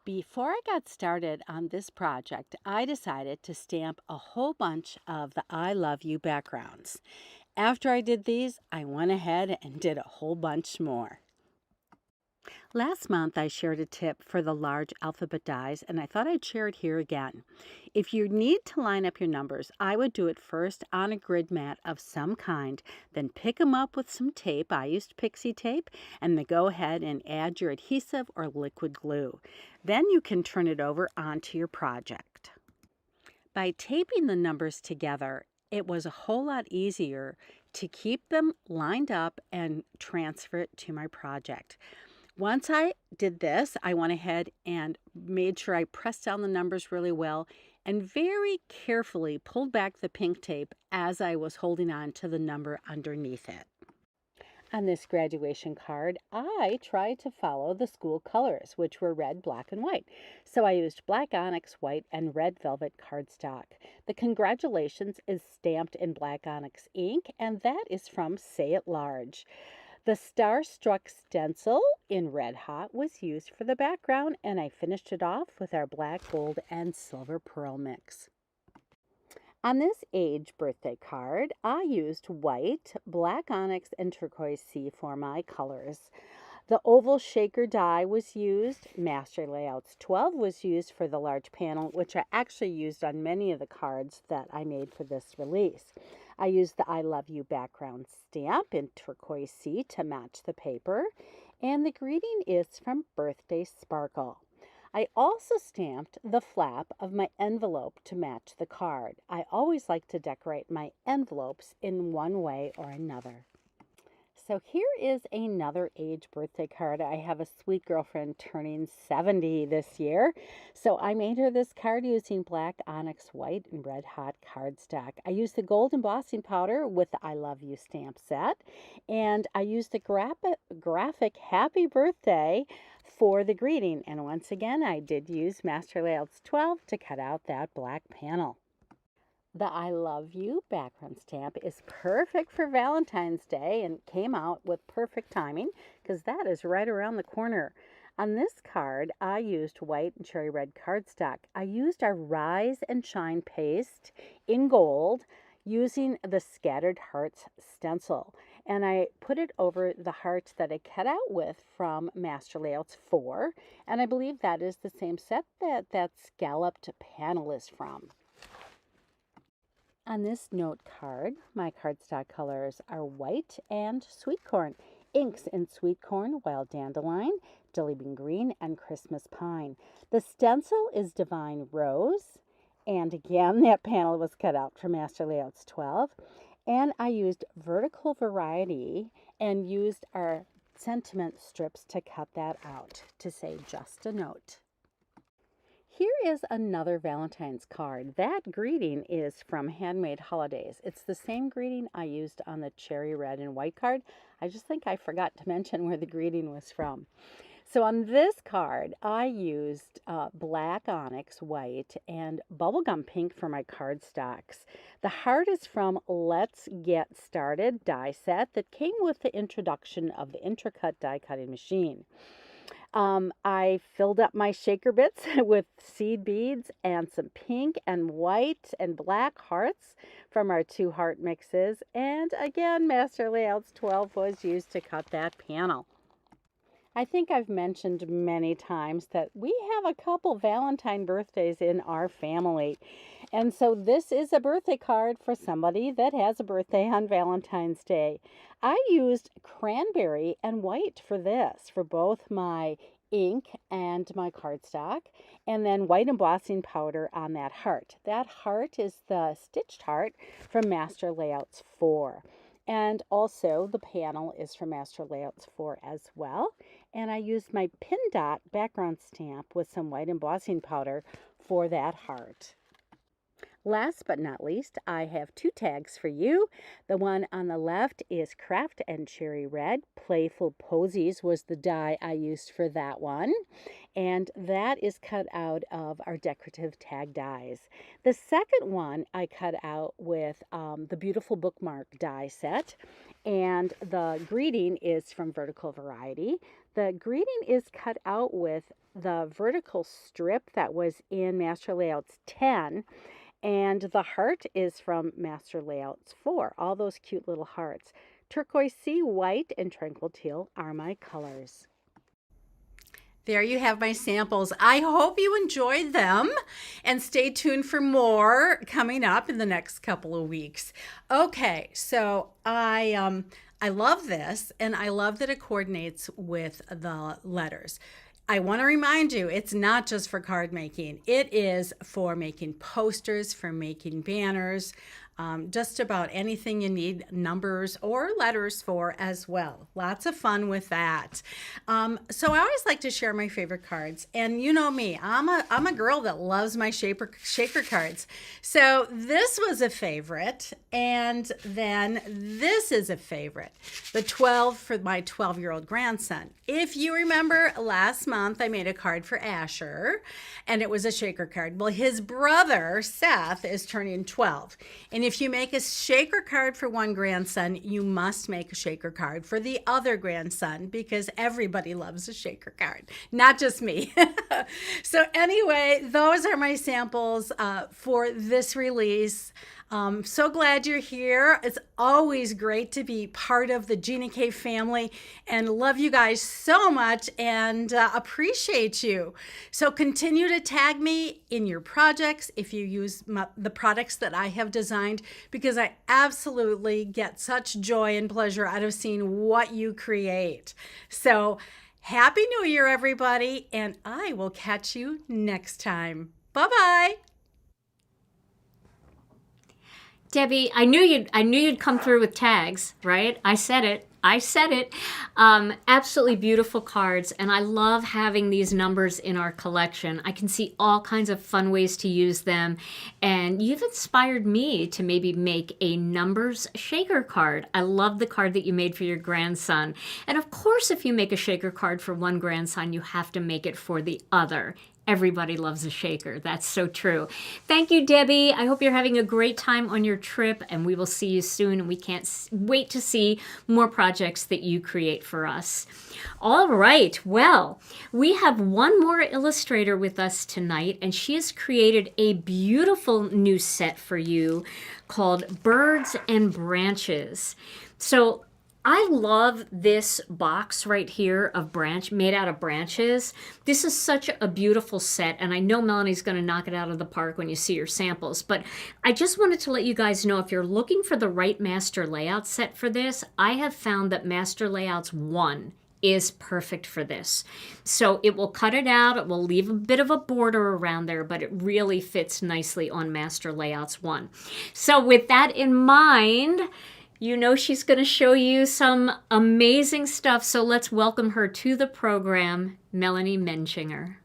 Before I got started on this project, I decided to stamp a whole bunch of the I Love You backgrounds. After I did these, I went ahead and did a whole bunch more. Last month, I shared a tip for the large alphabet dies, and I thought I'd share it here again. If you need to line up your numbers, I would do it first on a grid mat of some kind, then pick them up with some tape. I used pixie tape, and then go ahead and add your adhesive or liquid glue. Then you can turn it over onto your project. By taping the numbers together, it was a whole lot easier to keep them lined up and transfer it to my project. Once I did this, I went ahead and made sure I pressed down the numbers really well and very carefully pulled back the pink tape as I was holding on to the number underneath it. On this graduation card, I tried to follow the school colors, which were red, black, and white. So I used black onyx, white, and red velvet cardstock. The congratulations is stamped in black onyx ink, and that is from Say It Large. The Starstruck stencil in Red Hot was used for the background, and I finished it off with our black, gold, and silver pearl mix. On this age birthday card, I used white, black onyx, and turquoise sea for my colors. The oval shaker die was used. Master Layouts 12 was used for the large panel, which I actually used on many of the cards that I made for this release. I used the I Love You background stamp in turquoise sea to match the paper, and the greeting is from Birthday Sparkle. I also stamped the flap of my envelope to match the card. I always like to decorate my envelopes in one way or another. So here is another age birthday card. I have a sweet girlfriend turning 70 this year. So I made her this card using black onyx, white, and red hot cardstock. I used the gold embossing powder with the I Love You stamp set. And I used the graphic happy birthday for the greeting. And once again, I did use Master Layouts 12 to cut out that black panel. The I Love You background stamp is perfect for Valentine's Day and came out with perfect timing because that is right around the corner. On this card, I used white and cherry red cardstock. I used our Rise and Shine paste in gold using the Scattered Hearts stencil. And I put it over the hearts that I cut out with from Master Layouts 4. And I believe that is the same set that scalloped panel is from. On this note card, my cardstock colors are white and sweet corn. Inks in sweet corn, wild dandelion, jelly bean green, and Christmas pine. The stencil is Divine Rose. And again, that panel was cut out from Master Layouts 12. And I used vertical variety and used our sentiment strips to cut that out to say just a note. Here is another Valentine's card. That greeting is from Handmade Holidays. It's the same greeting I used on the cherry red and white card. I just think I forgot to mention where the greeting was from. So on this card, I used black onyx, white, and bubblegum pink for my cardstocks. The heart is from Let's Get Started die set that came with the introduction of the Intracut die cutting machine. I filled up my shaker bits with seed beads and some pink and white and black hearts from our 2 heart mixes. And again, Master Layouts 12 was used to cut that panel. I think I've mentioned many times that we have a couple Valentine birthdays in our family. And so this is a birthday card for somebody that has a birthday on Valentine's Day. I used cranberry and white for this, for both my ink and my cardstock, and then white embossing powder on that heart. That heart is the stitched heart from Master Layouts 4. And also the panel is from Master Layouts 4 as well. And I used my pin dot background stamp with some white embossing powder for that heart. Last but not least, I have 2 tags for you. The one on the left is Craft and Cherry Red. Playful Posies was the die I used for that one. And that is cut out of our decorative tag dies. The second one I cut out with the Beautiful Bookmark die set. And the greeting is from Vertical Variety. The greeting is cut out with the vertical strip that was in Master Layouts 10, and the heart is from Master Layouts 4, all those cute little hearts. Turquoise sea, white, and tranquil teal are my colors. There you have my samples. I hope you enjoyed them, and stay tuned for more coming up in the next couple of weeks. Okay, so I love this, and I love that it coordinates with the letters. I want to remind you, it's not just for card making. It is for making posters, for making banners, just about anything you need numbers or letters for as well. Lots of fun with that. So I always like to share my favorite cards, and you know me, I'm a girl that loves my shaker cards. So this was a favorite, and then this is a favorite. The 12 for my 12-year-old grandson. If you remember, last month I made a card for Asher, and it was a shaker card. Well, his brother Seth is turning 12, and if you make a shaker card for one grandson, you must make a shaker card for the other grandson, because everybody loves a shaker card, not just me. So anyway, those are my samples for this release. So glad you're here. It's always great to be part of the Gina K family, and love you guys so much, and appreciate you. So continue to tag me in your projects if you use the products that I have designed, because I absolutely get such joy and pleasure out of seeing what you create. So Happy New Year, everybody, and I will catch you next time. Bye-bye. Debbie, I knew you'd come through with tags, right? I said it. Absolutely beautiful cards, and I love having these numbers in our collection. I can see all kinds of fun ways to use them, and you've inspired me to maybe make a numbers shaker card. I love the card that you made for your grandson. And of course, if you make a shaker card for one grandson, you have to make it for the other. Everybody loves a shaker. That's so true. Thank you, Debbie. I hope you're having a great time on your trip, and we will see you soon. And we can't wait to see more projects that you create for us. All right. Well, we have one more illustrator with us tonight, and she has created a beautiful new set for you called Birds and Branches. So I love this box right here of made out of branches. This is such a beautiful set, and I know Melanie's going to knock it out of the park when you see your samples, but I just wanted to let you guys know, if you're looking for the right master layout set for this, I have found that Master Layouts 1 is perfect for this. So it will cut it out, it will leave a bit of a border around there, but it really fits nicely on Master Layouts 1. So with that in mind, you know she's going to show you some amazing stuff, so let's welcome her to the program, Melanie Menchinger.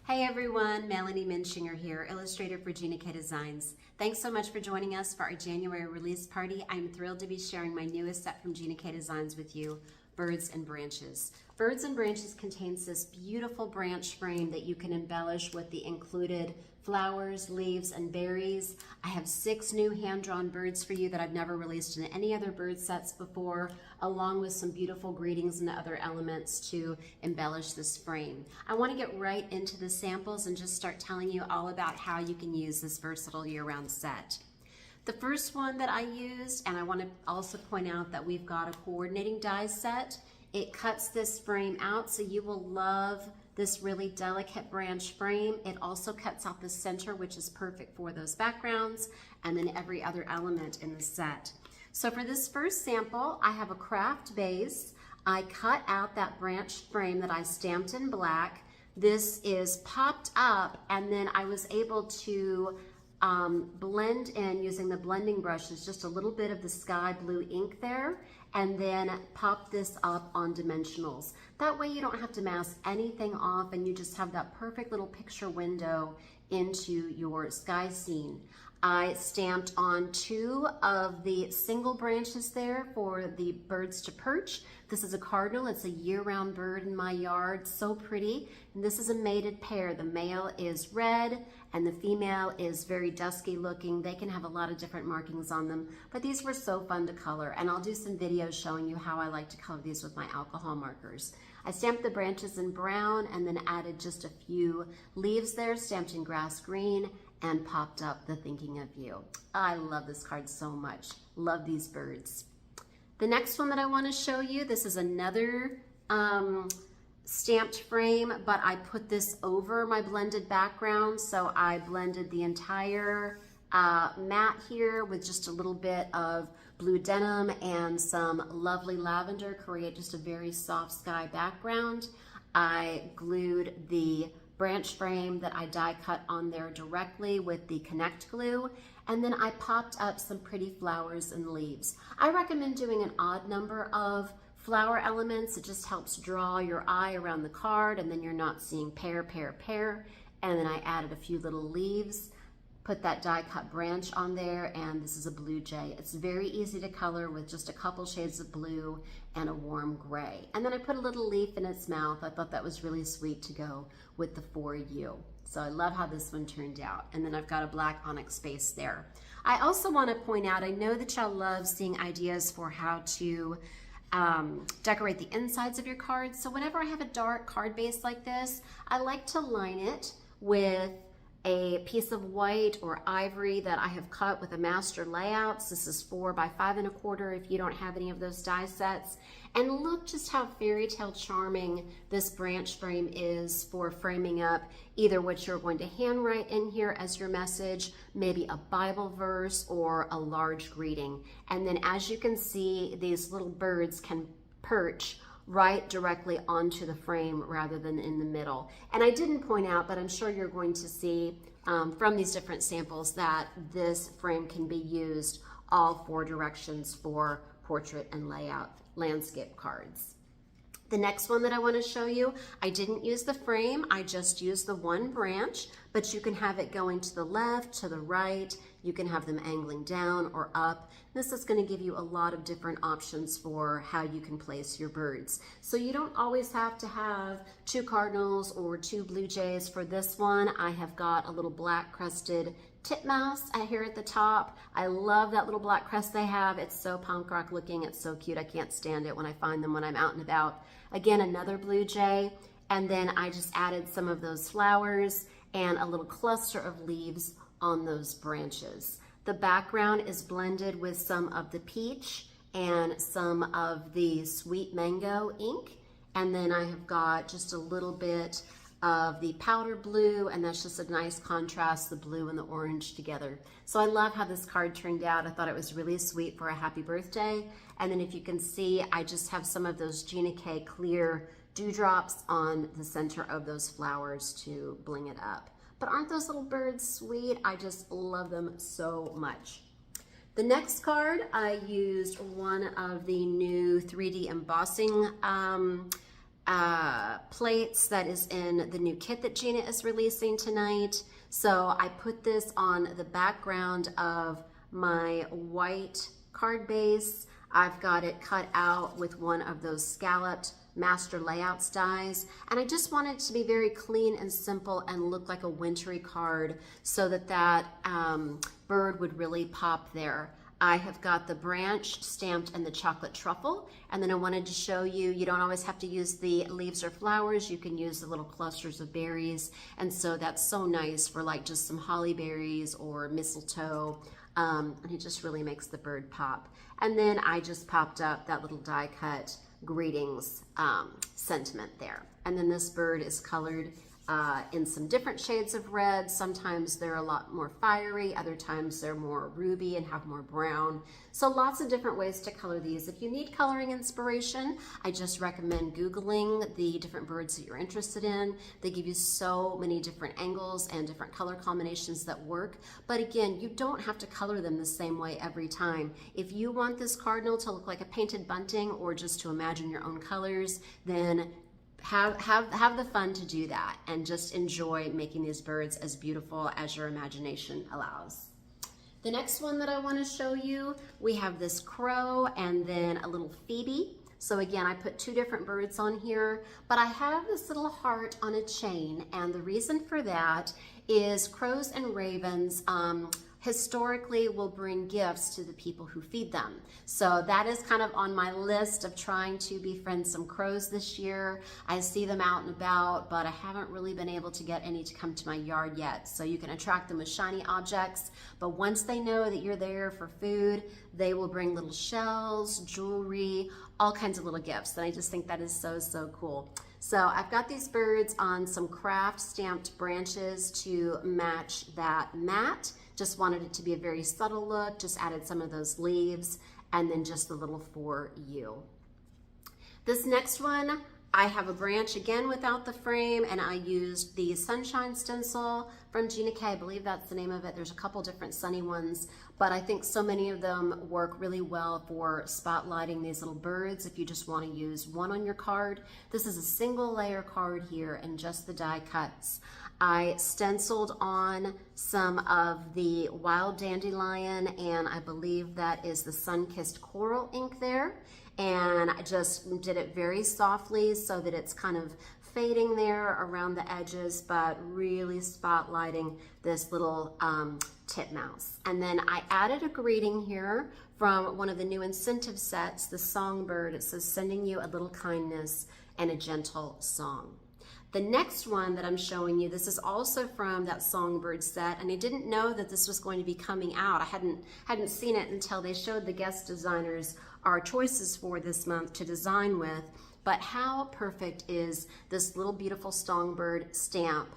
Hey everyone, Melanie Menchinger here, illustrator for Gina K Designs. Thanks so much for joining us for our January release party. I'm thrilled to be sharing my newest set from Gina K Designs with you, Birds and Branches. Birds and Branches contains this beautiful branch frame that you can embellish with the included flowers, leaves, and berries. I have 6 new hand-drawn birds for you that I've never released in any other bird sets before, along with some beautiful greetings and other elements to embellish this frame. I want to get right into the samples and just start telling you all about how you can use this versatile year-round set. The first one that I used, and I want to also point out that we've got a coordinating die set. It cuts this frame out, so you will love this really delicate branch frame. It also cuts out the center, which is perfect for those backgrounds, and then every other element in the set. So for this first sample, I have a craft base. I cut out that branch frame that I stamped in black. This is popped up, and then I was able to blend in using the blending brushes, just a little bit of the sky blue ink there, and then pop this up on dimensionals. That way you don't have to mask anything off, and you just have that perfect little picture window into your sky scene. I stamped on 2 of the single branches there for the birds to perch. This is a cardinal. It's a year-round bird in my yard. So pretty. And this is a mated pair. The male is red and the female is very dusky looking. They can have a lot of different markings on them, but these were so fun to color. And I'll do some videos showing you how I like to color these with my alcohol markers. I stamped the branches in brown and then added just a few leaves there, stamped in grass green, and popped up the thinking of you. I love this card so much. Love these birds. The next one that I want to show you, this is another stamped frame, but I put this over my blended background. So I blended the entire mat here with just a little bit of blue denim and some lovely lavender, create just a very soft sky background. I glued the branch frame that I die cut on there directly with the Connect glue, and then I popped up some pretty flowers and leaves. I recommend doing an odd number of flower elements. It just helps draw your eye around the card, and then you're not seeing pair, pair, pair. And then I added a few little leaves, put that die cut branch on there, and this is a blue jay. It's very easy to color with just a couple shades of blue and a warm gray. And then I put a little leaf in its mouth. I thought that was really sweet to go with the For You. So I love how this one turned out. And then I've got a black onyx base there. I also want to point out, I know that y'all love seeing ideas for how to decorate the insides of your cards. So whenever I have a dark card base like this, I like to line it with a piece of white or ivory that I have cut with a master layouts. This is 4 by 5 1/4 if you don't have any of those die sets. And look just how fairy tale charming this branch frame is for framing up either what you're going to handwrite in here as your message, maybe a Bible verse or a large greeting. And then as you can see, these little birds can perch right directly onto the frame rather than in the middle. And I didn't point out, but I'm sure you're going to see from these different samples that this frame can be used all 4 directions for portrait and layout landscape cards. The next one that I want to show you, I didn't use the frame, I just used the one branch, but you can have it going to the left, to the right, you can have them angling down or up. This is going to give you a lot of different options for how you can place your birds. So you don't always have to have 2 cardinals or 2 blue jays. For this one, I have got a little black crested titmouse here at the top. I love that little black crest they have. It's so punk rock looking. It's so cute. I can't stand it when I find them when I'm out and about. Again, another blue jay. And then I just added some of those flowers and a little cluster of leaves on those branches. The background is blended with some of the peach and some of the sweet mango ink. And then I have got just a little bit of the powder blue, and that's just a nice contrast, the blue and the orange together. So I love how this card turned out. I thought it was really sweet for a happy birthday. And then if you can see, I just have some of those Gina K clear dewdrops on the center of those flowers to bling it up. But aren't those little birds sweet? I just love them so much. The next card, I used one of the new 3D embossing plates that is in the new kit that Gina is releasing tonight. So I put this on the background of my white card base. I've got it cut out with one of those scalloped master layouts dies, and I just wanted it to be very clean and simple and look like a wintry card so that that bird would really pop there. I have got the branch stamped in the chocolate truffle, and then I wanted to show you, you don't always have to use the leaves or flowers, you can use the little clusters of berries, and so that's so nice for like just some holly berries or mistletoe, and it just really makes the bird pop. And then I just popped up that little die cut greetings sentiment there. And then this bird is colored in some different shades of red. Sometimes they're a lot more fiery, other times they're more ruby and have more brown. So lots of different ways to color these. If you need coloring inspiration, I just recommend Googling the different birds that you're interested in. They give you so many different angles and different color combinations that work. But again, you don't have to color them the same way every time. If you want this cardinal to look like a painted bunting or just to imagine your own colors, then have the fun to do that and just enjoy making these birds as beautiful as your imagination allows. The next one that I want to show you, we have this crow and then a little phoebe. So again, I put two different birds on here, but I have this little heart on a chain, and the reason for that is crows and ravens historically will bring gifts to the people who feed them. So that is kind of on my list of trying to befriend some crows this year. I see them out and about, but I haven't really been able to get any to come to my yard yet. So you can attract them with shiny objects, but once they know that you're there for food, they will bring little shells, jewelry, all kinds of little gifts. And I just think that is so, so cool. So I've got these birds on some craft stamped branches to match that mat. Just wanted it to be a very subtle look, just added some of those leaves, and then just a little for you. This next one, I have a branch again without the frame, and I used the Sunshine stencil from Gina K. I believe that's the name of it. There's a couple different sunny ones, but I think so many of them work really well for spotlighting these little birds if you just want to use one on your card. This is a single layer card here and just the die cuts. I stenciled on some of the wild dandelion, and I believe that is the sun-kissed coral ink there. And I just did it very softly so that it's kind of fading there around the edges, but really spotlighting this little titmouse. And then I added a greeting here from one of the new incentive sets, the Songbird. It says, sending you a little kindness and a gentle song. The next one that I'm showing you, this is also from that Songbird set, and I didn't know that this was going to be coming out. I hadn't seen it until they showed the guest designers our choices for this month to design with. But how perfect is this little beautiful Songbird stamp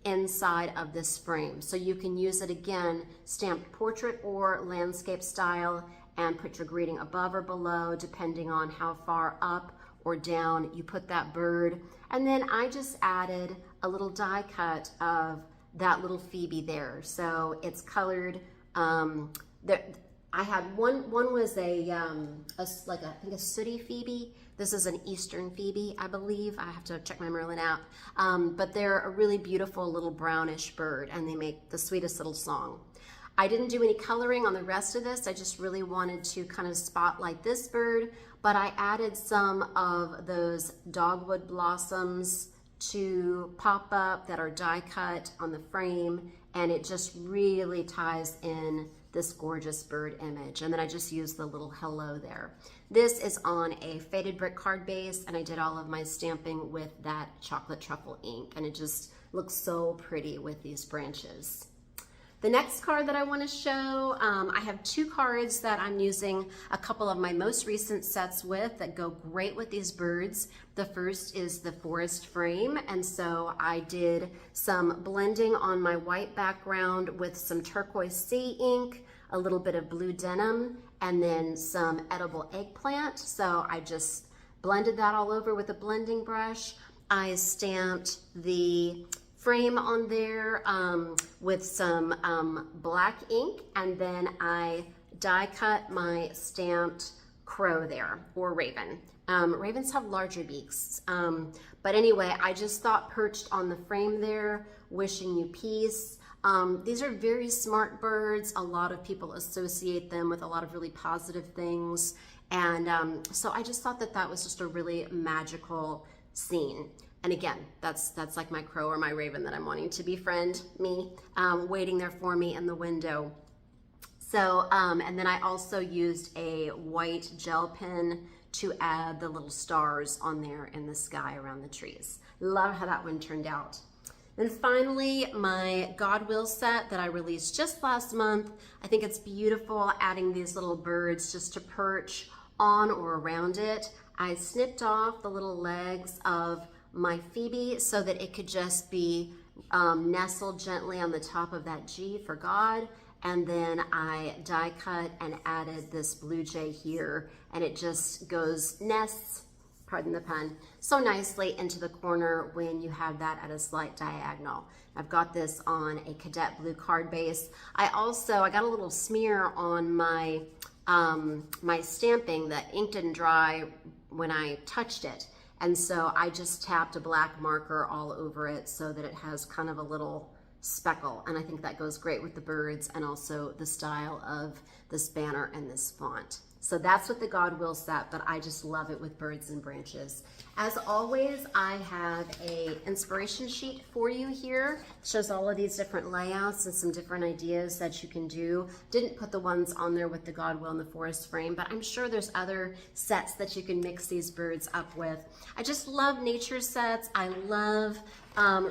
inside of this frame? So you can use it again, stamped portrait or landscape style, and put your greeting above or below, depending on how far up or down you put that bird. And then I just added a little die cut of that little phoebe there. So it's colored. I had one was I think a sooty phoebe. This is an eastern phoebe, I believe. I have to check my Merlin out. But they're a really beautiful little brownish bird, and they make the sweetest little song. I didn't do any coloring on the rest of this. I just really wanted to kind of spotlight this bird, but I added some of those dogwood blossoms to pop up that are die cut on the frame, and it just really ties in this gorgeous bird image. And then I just used the little hello there. This is on a faded brick card base, and I did all of my stamping with that chocolate truffle ink, and it just looks so pretty with these branches. The next card that I want to show, I have two cards that I'm using a couple of my most recent sets with that go great with these birds. The first is the forest frame, and so I did some blending on my white background with some turquoise sea ink, a little bit of blue denim, and then some edible eggplant. So I just blended that all over with a blending brush. I stamped the frame on there with some black ink, and then I die cut my stamped crow there, or raven. Ravens have larger beaks, but anyway, I just thought perched on the frame there, wishing you peace. These are very smart birds. A lot of people associate them with a lot of really positive things, and so I just thought that that was just a really magical scene. And again, that's like my crow or my raven that I'm wanting to befriend me, waiting there for me in the window. So, and then I also used a white gel pen to add the little stars on there in the sky around the trees. Love how that one turned out. And finally, my God Will set that I released just last month. I think it's beautiful, adding these little birds just to perch on or around it. I snipped off the little legs of my Phoebe so that it could just be nestled gently on the top of that G for God. And then I die cut and added this blue jay here, and it just nests, pardon the pun, so nicely into the corner when you have that at a slight diagonal. I've got this on a cadet blue card base. I got a little smear on my my stamping. The ink didn't dry when I touched it, and so I just tapped a black marker all over it so that it has kind of a little speckle, and I think that goes great with the birds and also the style of this banner and this font. So that's what the God Will set, but I just love it with birds and branches. As always, I have a inspiration sheet for you here. It shows all of these different layouts and some different ideas that you can do. Didn't put the ones on there with the God Will and the forest frame, but I'm sure there's other sets that you can mix these birds up with. I just love nature sets. I love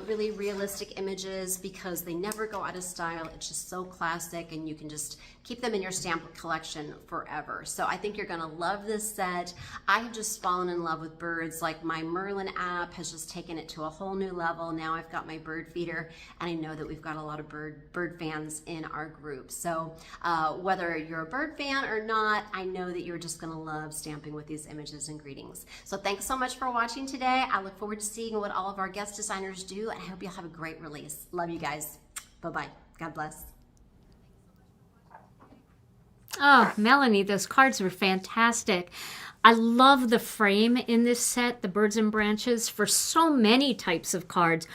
really realistic images because they never go out of style. It's just so classic, and you can just keep them in your stamp collection forever. So I think you're gonna love this set. I have just fallen in love with birds. Like my Merlin app has just taken it to a whole new level. Now I've got my bird feeder, and I know that we've got a lot of bird fans in our group. So whether you're a bird fan or not, I know that you're just gonna love stamping with these images and greetings. So thanks so much for watching today. I look forward to seeing what all of our guest designers do, and I hope you'll have a great release. Love you guys. Bye-bye. God bless. Oh, Melanie, those cards were fantastic. I love the frame in this set, the birds and branches, for so many types of cards.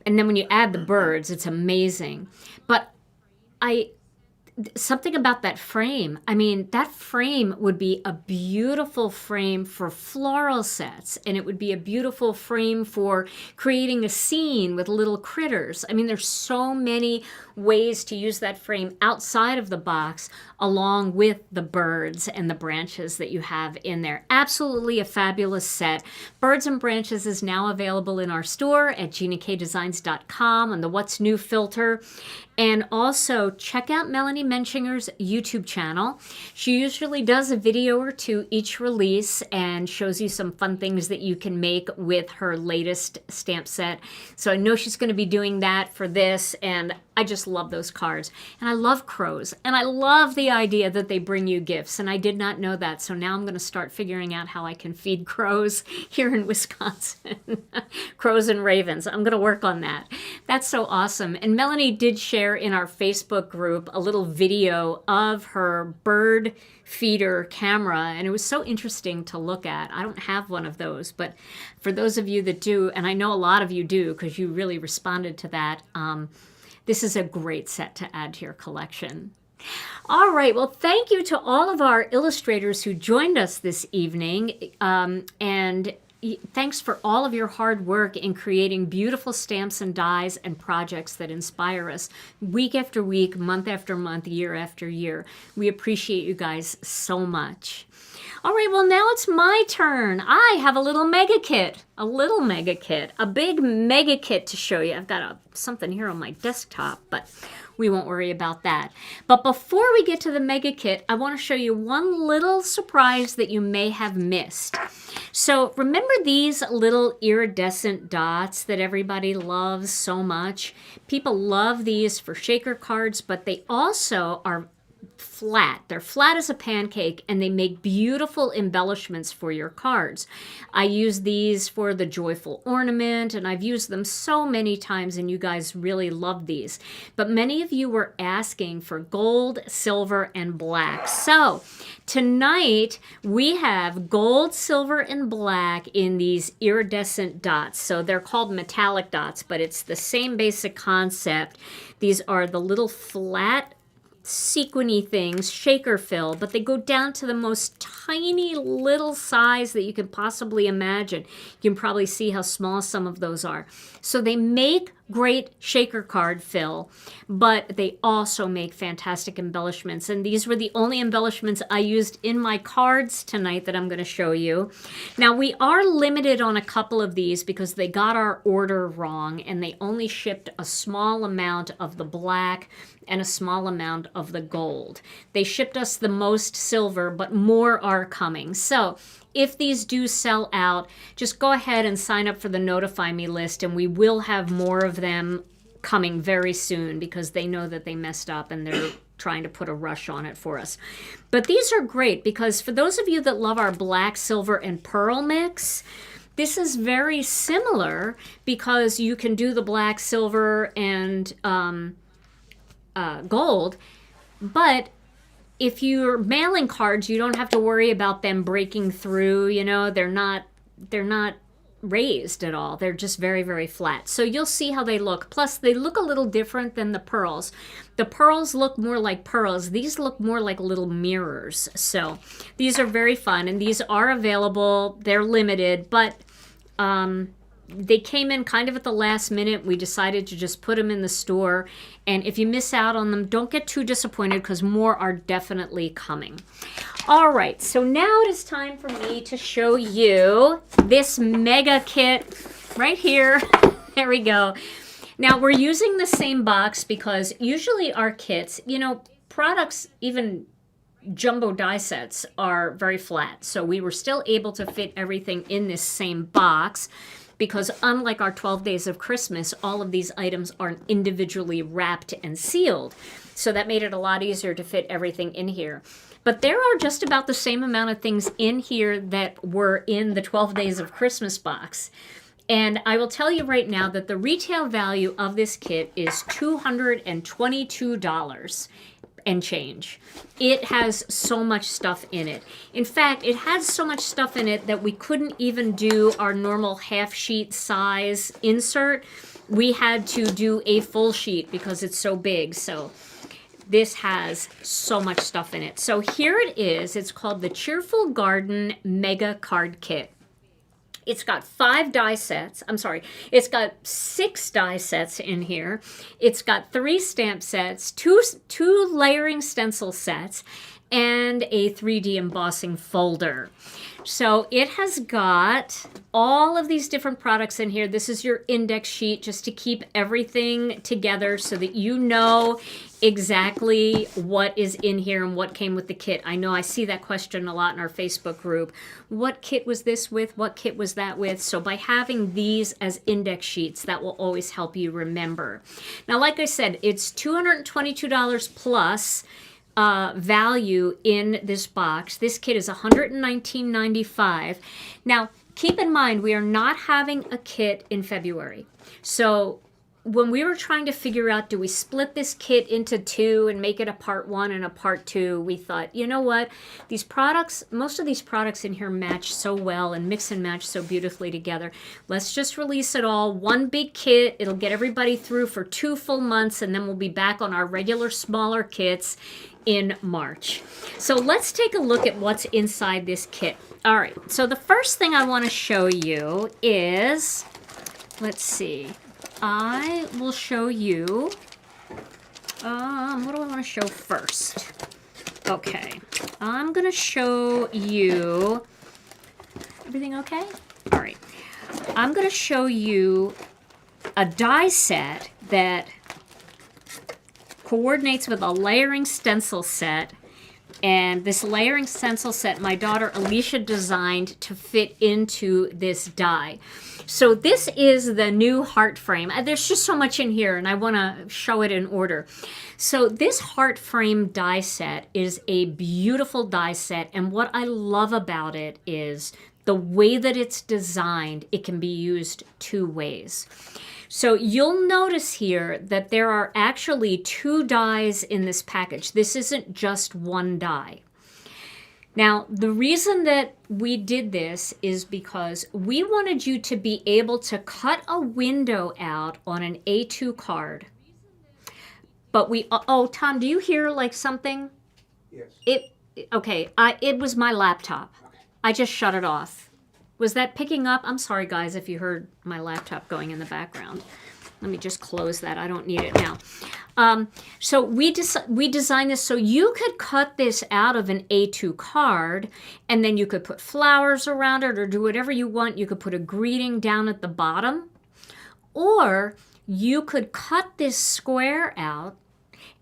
And then when you add the birds, it's amazing. But something about that frame. I mean, that frame would be a beautiful frame for floral sets, and it would be a beautiful frame for creating a scene with little critters. I mean, there's so many ways to use that frame outside of the box along with the birds and the branches that you have in there. Absolutely a fabulous set. Birds and Branches is now available in our store at GinaKDesigns.com on the What's New filter. And also check out Melanie Menshinger's YouTube channel. She usually does a video or two each release and shows you some fun things that you can make with her latest stamp set. So I know she's going to be doing that for this, and I just love those cards. And I love crows. And I love the idea that they bring you gifts. And I did not know that. So now I'm going to start figuring out how I can feed crows here in Wisconsin. Crows and ravens. I'm going to work on that. That's so awesome. And Melanie did share in our Facebook group a little video of her bird feeder camera, and it was so interesting to look at. I don't have one of those, but for those of you that do, and I know a lot of you do because you really responded to that, this is a great set to add to your collection. All right, well, thank you to all of our illustrators who joined us this evening, and thanks for all of your hard work in creating beautiful stamps and dies and projects that inspire us week after week, month after month, year after year. We appreciate you guys so much. All right, well, now it's my turn. I have a little mega kit, a big mega kit to show you. I've got something here on my desktop, but we won't worry about that. But before we get to the mega kit, I want to show you one little surprise that you may have missed. So remember these little iridescent dots that everybody loves so much? People love these for shaker cards, but they also are flat. They're flat as a pancake, and they make beautiful embellishments for your cards. I use these for the joyful ornament, and I've used them so many times, and you guys really love these. But many of you were asking for gold, silver, and black. So tonight we have gold, silver, and black in these iridescent dots. So they're called metallic dots, but it's the same basic concept. These are the little flat sequiny things, shaker fill, but they go down to the most tiny little size that you can possibly imagine. You can probably see how small some of those are. So they make great shaker card fill, but they also make fantastic embellishments. And these were the only embellishments I used in my cards tonight that I'm going to show you. Now, we are limited on a couple of these because they got our order wrong, and they only shipped a small amount of the black and a small amount of the gold. They shipped us the most silver, but more are coming. So if these do sell out, just go ahead and sign up for the Notify Me list, and we will have more of them coming very soon because they know that they messed up and they're trying to put a rush on it for us. But these are great because for those of you that love our black, silver, and pearl mix, this is very similar because you can do the black, silver, and gold, but if you're mailing cards, you don't have to worry about them breaking through. You know, they're not raised at all. They're just very, very flat. So you'll see how they look. Plus, they look a little different than the pearls. The pearls look more like pearls. These look more like little mirrors. So these are very fun, and these are available. They're limited, but they came in kind of at the last minute. We decided to just put them in the store. And if you miss out on them, don't get too disappointed because more are definitely coming. All right, so now it is time for me to show you this mega kit right here. There we go. Now we're using the same box because usually our kits, you know, products, even jumbo die sets, are very flat. So we were still able to fit everything in this same box, because unlike our 12 Days of Christmas, all of these items are individually wrapped and sealed. So that made it a lot easier to fit everything in here. But there are just about the same amount of things in here that were in the 12 Days of Christmas box. And I will tell you right now that the retail value of this kit is $222 and change. It has so much stuff in it. In fact, it has so much stuff in it that we couldn't even do our normal half sheet size insert. We had to do a full sheet because it's so big. So this has so much stuff in it. So here it is. It's called the Cheerful Garden Mega Card Kit. It's got 5 die sets. I'm sorry. It's got 6 die sets in here. It's got 3 stamp sets, two layering stencil sets, and a 3D embossing folder. So it has got all of these different products in here. This is your index sheet just to keep everything together so that you know exactly what is in here and what came with the kit. I know I see that question a lot in our Facebook group. What kit was this with? What kit was that with? So by having these as index sheets, that will always help you remember. Now, like I said, it's $222 plus value in this box. This kit is $119.95. Now, keep in mind, we are not having a kit in February. So when we were trying to figure out, do we split this kit into 2 and make it a part 1 and a part 2, we thought, you know what? These products, most of these products in here match so well and mix and match so beautifully together. Let's just release it all. One big kit. It'll get everybody through for 2 full months, and then we'll be back on our regular smaller kits in March. So let's take a look at what's inside this kit. All right, so the first thing I want to show you is, let's see, I will show you, what do I want to show first? Okay, I'm going to show you, everything okay? All right, I'm going to show you a die set that coordinates with a layering stencil set. And this layering stencil set my daughter Alicia designed to fit into this die. So this is the new heart frame. There's just so much in here, and I want to show it in order. So this heart frame die set is a beautiful die set, and what I love about it is the way that it's designed. It can be used 2 ways. So you'll notice here that there are actually 2 dies in this package. This isn't just 1 die. Now, the reason that we did this is because we wanted you to be able to cut a window out on an A2 card. But oh, Tom, do you hear like something? Yes. It was my laptop. Okay. I just shut it off. Was that picking up? I'm sorry, guys, if you heard my laptop going in the background. Let me just close that. I don't need it now. So we designed this so you could cut this out of an A2 card, and then you could put flowers around it or do whatever you want. You could put a greeting down at the bottom, or you could cut this square out,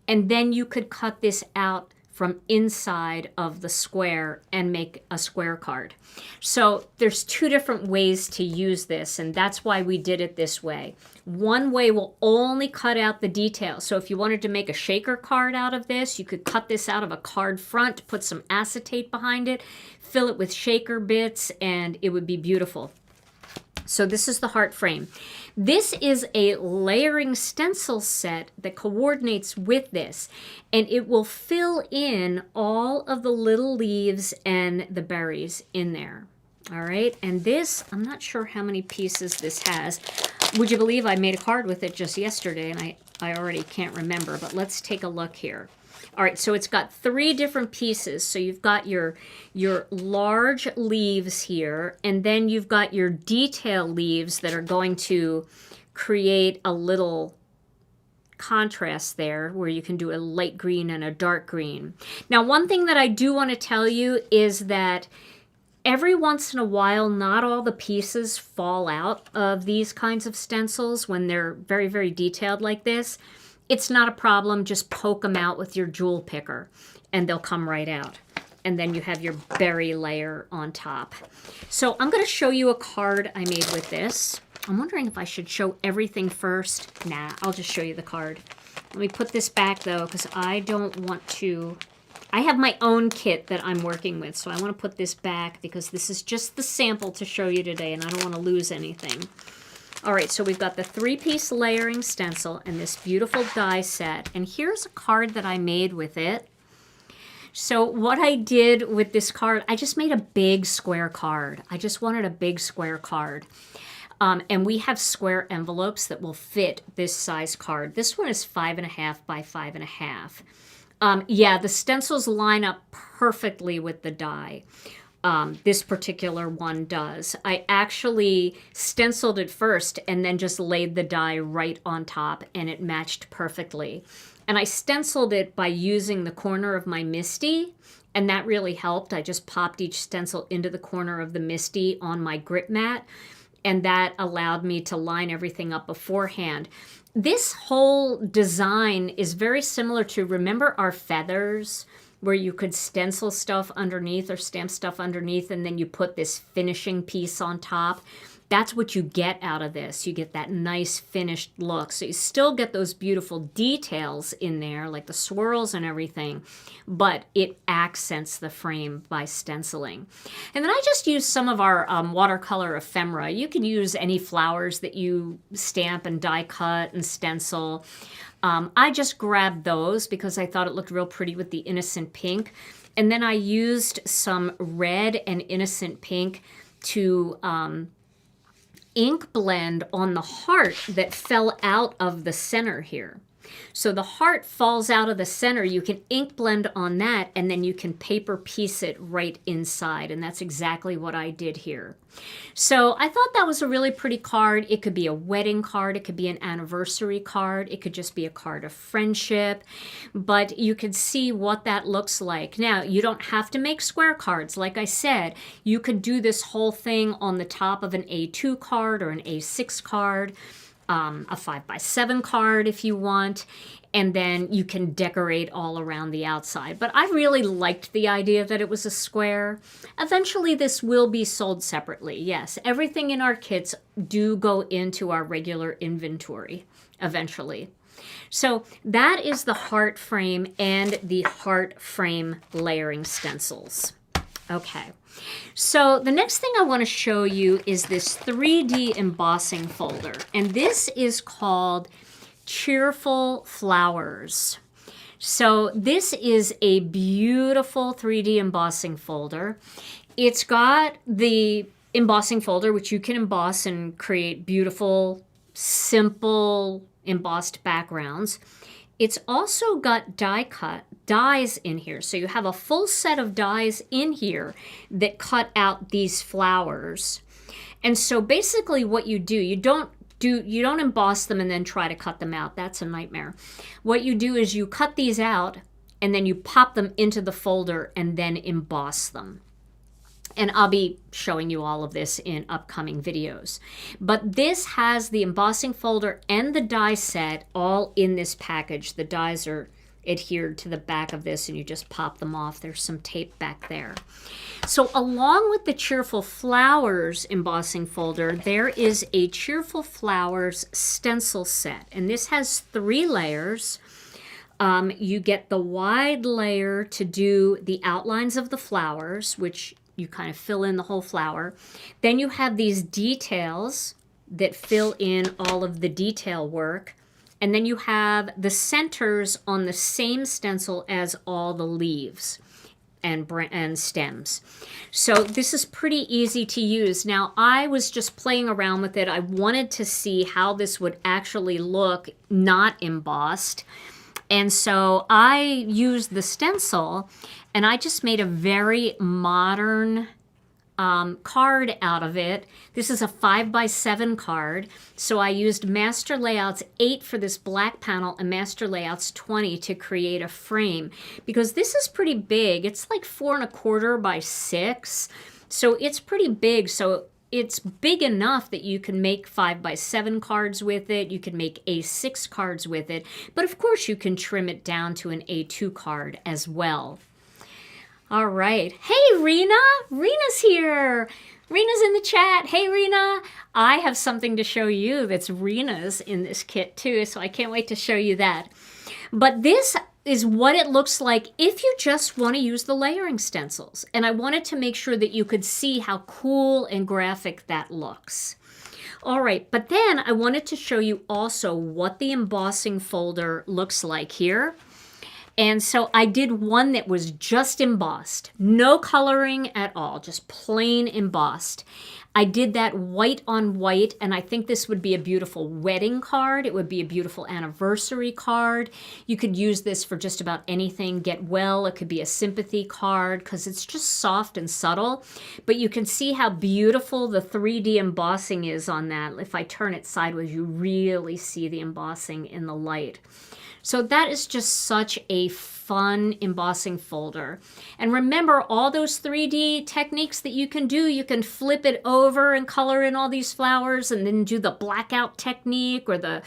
and then you could cut this out from inside of the square and make a square card. So there's 2 different ways to use this, and that's why we did it this way. One way will only cut out the details. So if you wanted to make a shaker card out of this, you could cut this out of a card front, put some acetate behind it, fill it with shaker bits, and it would be beautiful. So this is the heart frame. This is a layering stencil set that coordinates with this, and it will fill in all of the little leaves and the berries in there. All right, and this, I'm not sure how many pieces this has. Would you believe I made a card with it just yesterday, and I already can't remember, but let's take a look here. All right, so it's got 3 different pieces. So you've got your large leaves here, and then you've got your detail leaves that are going to create a little contrast there where you can do a light green and a dark green. Now, one thing that I do want to tell you is that every once in a while, not all the pieces fall out of these kinds of stencils when they're very, very detailed like this. It's not a problem. Just poke them out with your jewel picker and they'll come right out. And then you have your berry layer on top. So I'm going to show you a card I made with this. I'm wondering if I should show everything first. Nah, I'll just show you the card. Let me put this back though, because I don't want to... I have my own kit that I'm working with, so I want to put this back because this is just the sample to show you today, and I don't want to lose anything. All right, so we've got the 3-piece layering stencil and this beautiful die set, and here's a card that I made with it. So what I did with this card, I just made a big square card. I just wanted a big square card. And we have square envelopes that will fit this size card. This one is 5.5 by 5.5. Yeah, the stencils line up perfectly with the die. This particular one does. I actually stenciled it first and then just laid the die right on top, and it matched perfectly. And I stenciled it by using the corner of my MISTI, and that really helped. I just popped each stencil into the corner of the MISTI on my grip mat, and that allowed me to line everything up beforehand. This whole design is very similar to, remember our feathers, where you could stencil stuff underneath or stamp stuff underneath, and then you put this finishing piece on top? That's what you get out of this. You get that nice finished look. So you still get those beautiful details in there, like the swirls and everything, but it accents the frame by stenciling. And then I just used some of our watercolor ephemera. You can use any flowers that you stamp and die cut and stencil. I just grabbed those because I thought it looked real pretty with the innocent pink. And then I used some red and innocent pink to ink blend on the heart that fell out of the center here. So the heart falls out of the center. You can ink blend on that, and then you can paper piece it right inside. And that's exactly what I did here. So I thought that was a really pretty card. It could be a wedding card. It could be an anniversary card. It could just be a card of friendship. But you can see what that looks like. Now, you don't have to make square cards. Like I said, you could do this whole thing on the top of an A2 card or an A6 card. A 5x7 card if you want, and then you can decorate all around the outside. But I really liked the idea that it was a square. Eventually this will be sold separately. Yes, everything in our kits do go into our regular inventory eventually. So that is the heart frame and the heart frame layering stencils. Okay, so the next thing I want to show you is this 3D embossing folder, and this is called Cheerful Flowers. So this is a beautiful 3D embossing folder. It's got the embossing folder, which you can emboss and create beautiful, simple embossed backgrounds. It's also got dies in here. So you have a full set of dies in here that cut out these flowers. And so basically what you do, you don't emboss them and then try to cut them out. That's a nightmare. What you do is you cut these out and then you pop them into the folder and then emboss them. And I'll be showing you all of this in upcoming videos. But this has the embossing folder and the die set all in this package. The dies are adhered to the back of this and you just pop them off. There's some tape back there. So along with the Cheerful Flowers embossing folder, there is a Cheerful Flowers stencil set. And this has 3 layers. You get the wide layer to do the outlines of the flowers, which you kind of fill in the whole flower. Then you have these details that fill in all of the detail work. And then you have the centers on the same stencil as all the leaves. and stems. So this is pretty easy to use. Now, I was just playing around with it. I wanted to see how this would actually look not embossed. And so I used the stencil, and I just made a very modern card out of it. This is a 5x7 card. So I used Master Layouts 8 for this black panel and Master Layouts 20 to create a frame, because this is pretty big. It's like 4¼ by 6. So it's pretty big. So it's big enough that you can make 5x7 cards with it. You can make A6 cards with it. But of course you can trim it down to an A2 card as well. All right. Hey, Rena. Rena's here. Rena's in the chat. Hey, Rena. I have something to show you that's Rena's in this kit too, so I can't wait to show you that. But this is what it looks like if you just want to use the layering stencils. And I wanted to make sure that you could see how cool and graphic that looks. All right, but then I wanted to show you also what the embossing folder looks like here. And so I did one that was just embossed, no coloring at all, just plain embossed. I did that white on white, and I think this would be a beautiful wedding card. It would be a beautiful anniversary card. You could use this for just about anything. Get well, it could be a sympathy card because it's just soft and subtle. But you can see how beautiful the 3D embossing is on that. If I turn it sideways, you really see the embossing in the light. So that is just such a fun embossing folder. And remember all those 3D techniques that you can do. You can flip it over and color in all these flowers and then do the blackout technique or the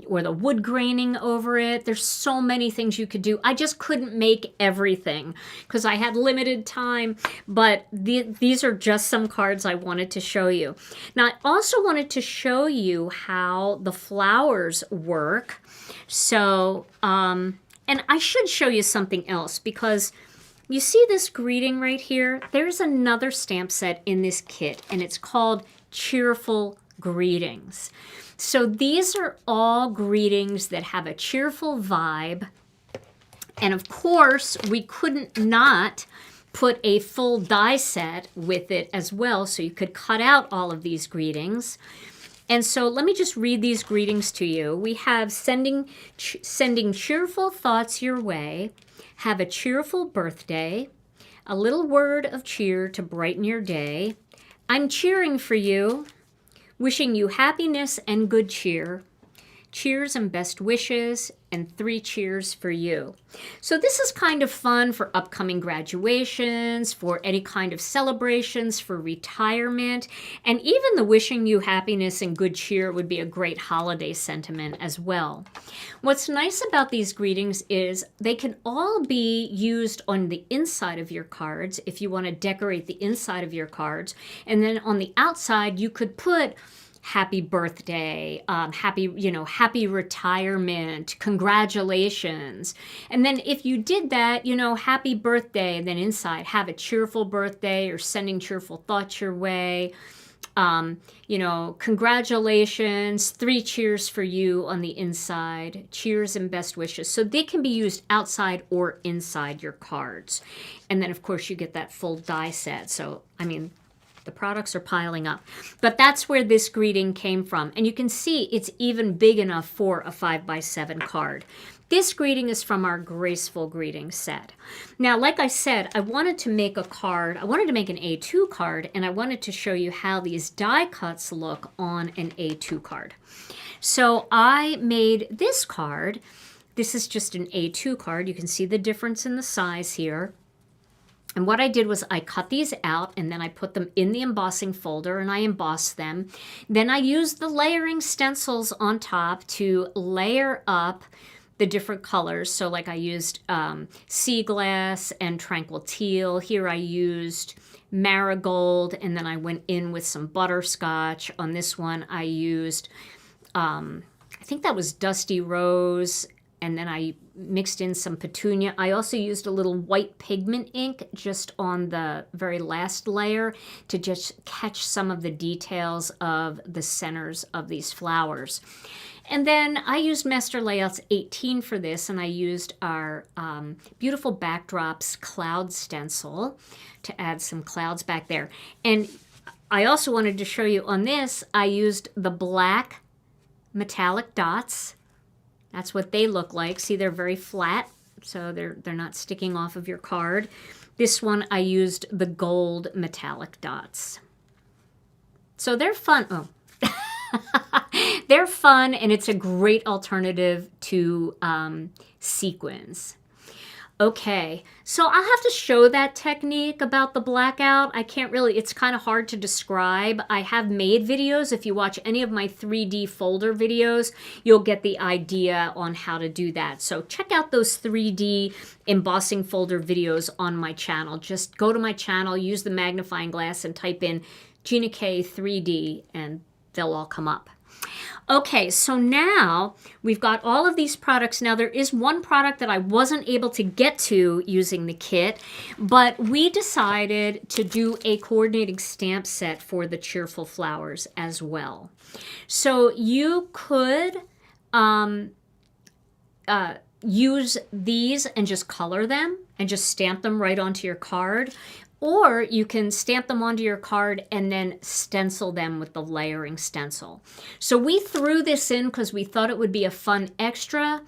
wood graining over it. There's so many things you could do. I just couldn't make everything because I had limited time, but these are just some cards I wanted to show you. Now, I also wanted to show you how the flowers work. So, and I should show you something else because you see this greeting right here? There's another stamp set in this kit, and it's called Cheerful Greetings. So these are all greetings that have a cheerful vibe. And of course, we couldn't not put a full die set with it as well, so you could cut out all of these greetings. And so let me just read these greetings to you. We have sending cheerful thoughts your way, have a cheerful birthday, a little word of cheer to brighten your day, I'm cheering for you, wishing you happiness and good cheer, cheers and best wishes, and 3 cheers for you. So this is kind of fun for upcoming graduations, for any kind of celebrations, for retirement, and even the wishing you happiness and good cheer would be a great holiday sentiment as well. What's nice about these greetings is they can all be used on the inside of your cards if you want to decorate the inside of your cards, and then on the outside you could put happy birthday, happy retirement, congratulations. And then if you did that, happy birthday, and then inside have a cheerful birthday or sending cheerful thoughts your way. Congratulations, 3 cheers for you on the inside, cheers and best wishes. So they can be used outside or inside your cards. And then of course you get that full die set. So, the products are piling up. But that's where this greeting came from. And you can see it's even big enough for a 5x7 card. This greeting is from our Graceful Greeting set. Now, like I said, I wanted to make a card. I wanted to make an A2 card, and I wanted to show you how these die cuts look on an A2 card. So I made this card. This is just an A2 card. You can see the difference in the size here. And what I did was I cut these out and then I put them in the embossing folder and I embossed them. Then I used the layering stencils on top to layer up the different colors. So like I used sea glass and tranquil teal. Here I used marigold, and then I went in with some butterscotch. On this one I used, I think that was dusty rose, and then I mixed in some petunia. I also used a little white pigment ink just on the very last layer to just catch some of the details of the centers of these flowers. And then I used Master Layouts 18 for this, and I used our Beautiful Backdrops cloud stencil to add some clouds back there. And I also wanted to show you on this, I used the black metallic dots. That's what they look like. See, they're very flat, so they're not sticking off of your card. This one, I used the gold metallic dots. So they're fun. Oh. They're fun, and it's a great alternative to sequins. Okay, so I'll have to show that technique about the blackout. I can't really, it's kind of hard to describe. I have made videos. If you watch any of my 3D folder videos, you'll get the idea on how to do that. So check out those 3D embossing folder videos on my channel. Just go to my channel, use the magnifying glass, and type in Gina K 3D, and they'll all come up. Okay, so now we've got all of these products. Now there is one product that I wasn't able to get to using the kit, but we decided to do a coordinating stamp set for the Cheerful flowers as well. So you could use these and just color them and just stamp them right onto your card. Or you can stamp them onto your card and then stencil them with the layering stencil. So we threw this in because we thought it would be a fun extra.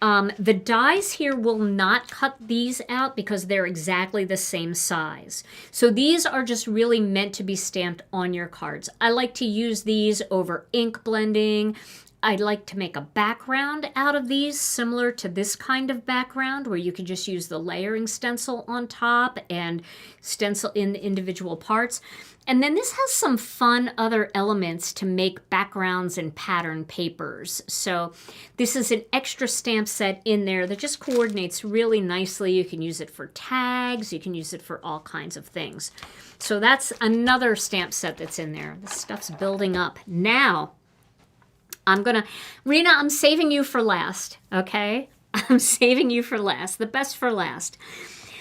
The dies here will not cut these out because they're exactly the same size. So these are just really meant to be stamped on your cards. I like to use these over ink blending. I'd like to make a background out of these, similar to this kind of background, where you can just use the layering stencil on top and stencil in the individual parts. And then this has some fun other elements to make backgrounds and pattern papers. So this is an extra stamp set in there that just coordinates really nicely. You can use it for tags, you can use it for all kinds of things. So that's another stamp set that's in there. This stuff's building up. Now, Rena, I'm saving you for last, okay? I'm saving you for last, the best for last.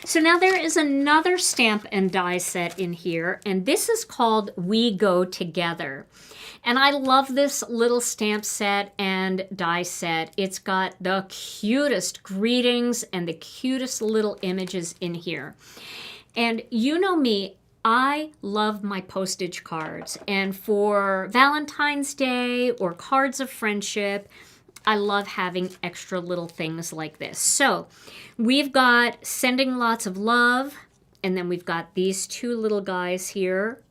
So now there is another stamp and die set in here, and this is called We Go Together. And I love this little stamp set and die set. It's got the cutest greetings and the cutest little images in here. And you know me, I love my postage cards, and for Valentine's Day or cards of friendship, I love having extra little things like this. So we've got sending lots of love, and then we've got these two little guys here,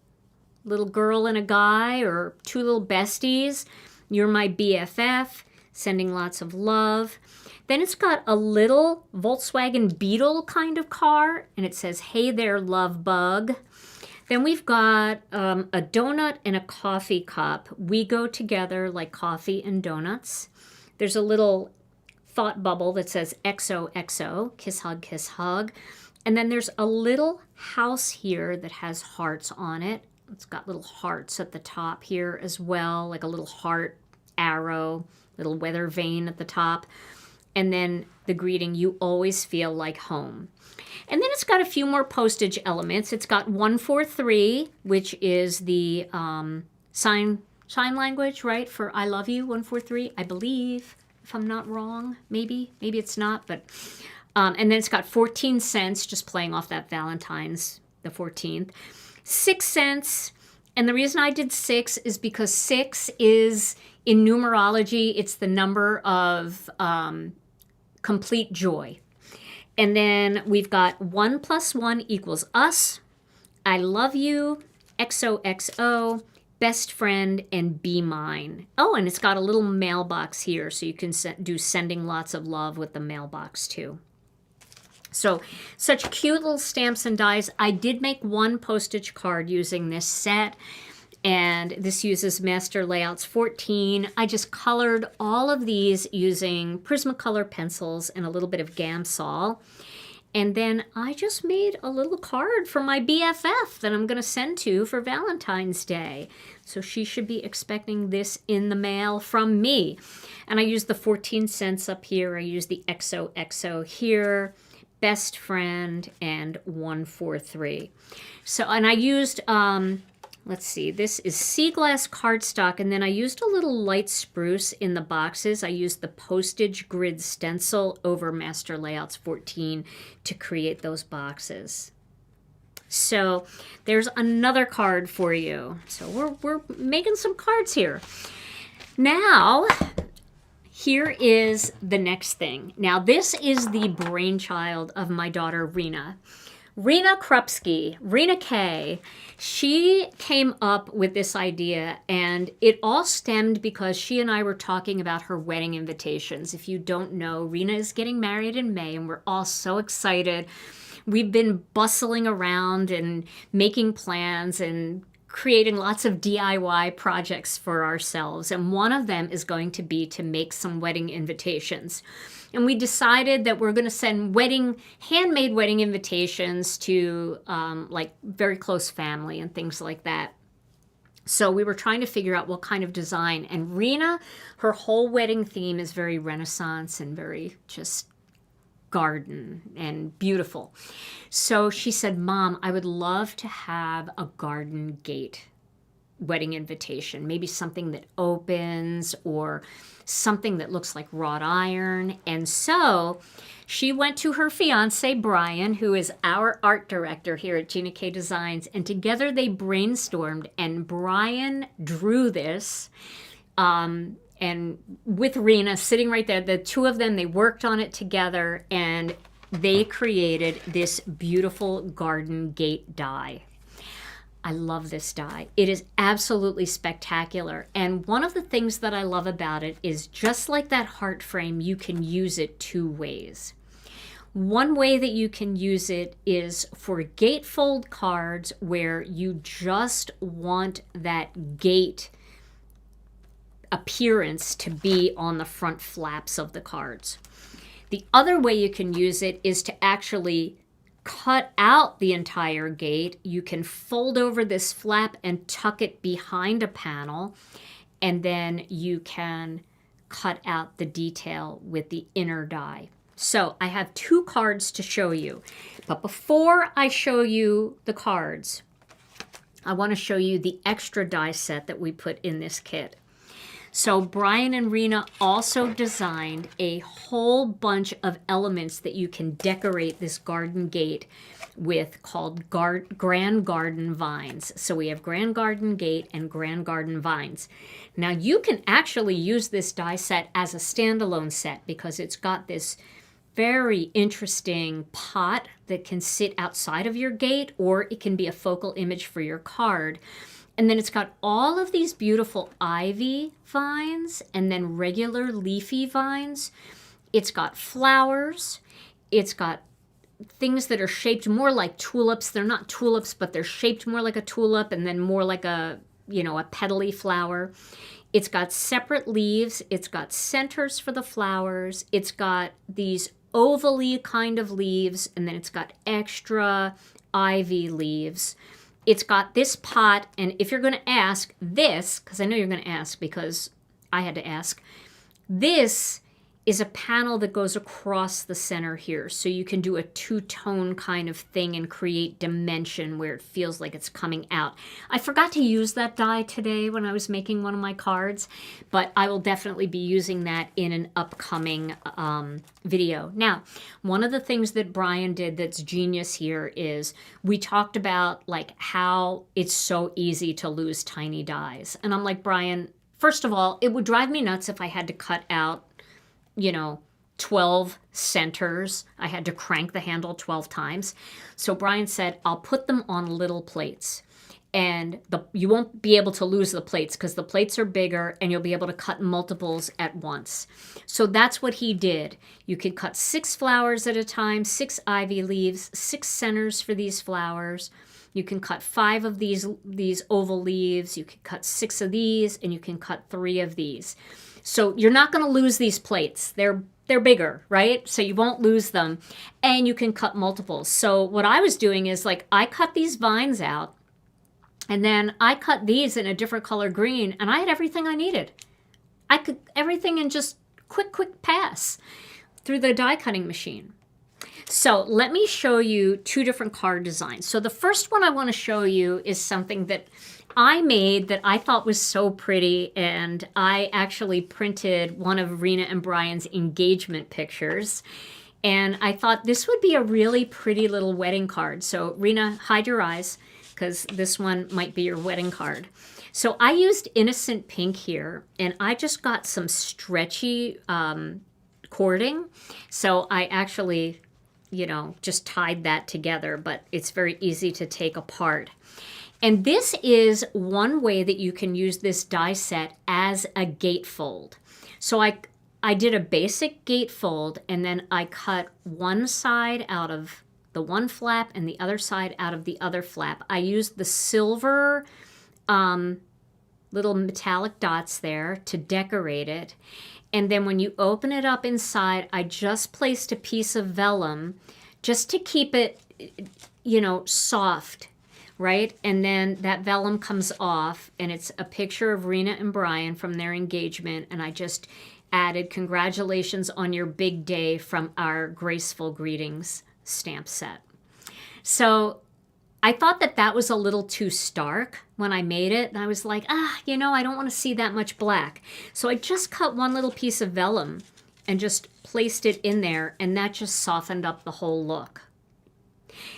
little girl and a guy, or two little besties. You're my BFF, sending lots of love. Then it's got a little Volkswagen Beetle kind of car, and it says, "Hey there, love bug." Then we've got a donut and a coffee cup. We go together like coffee and donuts. There's a little thought bubble that says XOXO, kiss, hug. And then there's a little house here that has hearts on it. It's got little hearts at the top here as well, like a little heart arrow, little weather vane at the top. And then the greeting, "You always feel like home." And then it's got a few more postage elements. It's got 143, which is the sign language, right, for I love you, 143, I believe, if I'm not wrong. Maybe it's not, but and then it's got 14 cents, just playing off that Valentine's, the 14th. 6 cents, and the reason I did 6 is because 6 is, in numerology, it's the number of complete joy. And then we've got 1 + 1 = us, I love you, XOXO, best friend, and be mine. Oh, and it's got a little mailbox here, so you can do sending lots of love with the mailbox too. So such cute little stamps and dies. I did make one postage card using this set, and this uses Master Layouts 14. I just colored all of these using Prismacolor pencils and a little bit of Gamsol. And then I just made a little card for my BFF that I'm going to send to for Valentine's Day. So she should be expecting this in the mail from me. And I used the 14 cents up here. I used the XOXO here, best friend, and 143. So, and I used let's see, this is sea glass cardstock, and then I used a little light spruce in the boxes. I used the postage grid stencil over Master Layouts 14 to create those boxes. So there's another card for you. So we're making some cards here. Now, here is the next thing. Now, this is the brainchild of my daughter, Rena. Rena Krupski, Gina K, she came up with this idea, and it all stemmed because she and I were talking about her wedding invitations. If you don't know, Rena is getting married in May, and we're all so excited. We've been bustling around and making plans and creating lots of DIY projects for ourselves, and one of them is going to be to make some wedding invitations. And we decided that we're going to send handmade wedding invitations to like very close family and things like that. So we were trying to figure out what kind of design. And Rena, her whole wedding theme is very Renaissance and very just garden and beautiful. So she said, Mom, I would love to have a garden gate wedding invitation, maybe something that opens or something that looks like wrought iron. And so she went to her fiance, Brian, who is our art director here at Gina K Designs, and together they brainstormed, and Brian drew this. And with Rena sitting right there, the two of them, they worked on it together, and they created this beautiful garden gate die. I love this die. It is absolutely spectacular. And one of the things that I love about it is just like that heart frame, you can use it two ways. One way that you can use it is for gatefold cards where you just want that gate appearance to be on the front flaps of the cards. The other way you can use it is to actually cut out the entire gate. You can fold over this flap and tuck it behind a panel, and then you can cut out the detail with the inner die. So I have two cards to show you, but before I show you the cards, I want to show you the extra die set that we put in this kit. So Brian and Rena also designed a whole bunch of elements that you can decorate this garden gate with called Grand Garden Vines. So we have Grand Garden Gate and Grand Garden Vines. Now you can actually use this die set as a standalone set because it's got this very interesting pot that can sit outside of your gate, or it can be a focal image for your card. And then it's got all of these beautiful ivy vines and then regular leafy vines. It's got flowers. It's got things that are shaped more like tulips. They're not tulips, but they're shaped more like a tulip and then more like a petally flower. It's got separate leaves. It's got centers for the flowers. It's got these ovally kind of leaves, and then it's got extra ivy leaves. It's got this pot, and if you're going to ask this, because I know you're going to ask because I had to ask, this is a panel that goes across the center here. So you can do a two-tone kind of thing and create dimension where it feels like it's coming out. I forgot to use that die today when I was making one of my cards, but I will definitely be using that in an upcoming video. Now, one of the things that Brian did that's genius here is we talked about like how it's so easy to lose tiny dies. And I'm like, Brian, first of all, it would drive me nuts if I had to cut out 12 centers. I had to crank the handle 12 times. So Brian said, I'll put them on little plates. And you won't be able to lose the plates because the plates are bigger and you'll be able to cut multiples at once. So that's what he did. You can cut 6 flowers at a time, 6 ivy leaves, 6 centers for these flowers. You can cut 5 of these oval leaves. You can cut 6 of these, and you can cut 3 of these. So you're not going to lose these plates. They're bigger, right? So you won't lose them. And you can cut multiples. So what I was doing is like I cut these vines out, and then I cut these in a different color green, and I had everything I needed. I could everything in just quick pass through the die cutting machine. So let me show you two different card designs. So the first one I want to show you is something that I made that I thought was so pretty, and I actually printed one of Rena and Brian's engagement pictures. And I thought this would be a really pretty little wedding card. So Rena, hide your eyes, because this one might be your wedding card. So I used Innocent Pink here, and I just got some stretchy cording. So I actually, just tied that together, but it's very easy to take apart. And this is one way that you can use this die set as a gatefold. So I did a basic gatefold, and then I cut one side out of the one flap and the other side out of the other flap. I used the silver little metallic dots there to decorate it. And then when you open it up inside, I just placed a piece of vellum just to keep it, soft, right? And then that vellum comes off, and it's a picture of Rena and Brian from their engagement. And I just added congratulations on your big day from our Graceful Greetings stamp set. So I thought that was a little too stark when I made it. And I was like, I don't want to see that much black. So I just cut one little piece of vellum and just placed it in there, and that just softened up the whole look.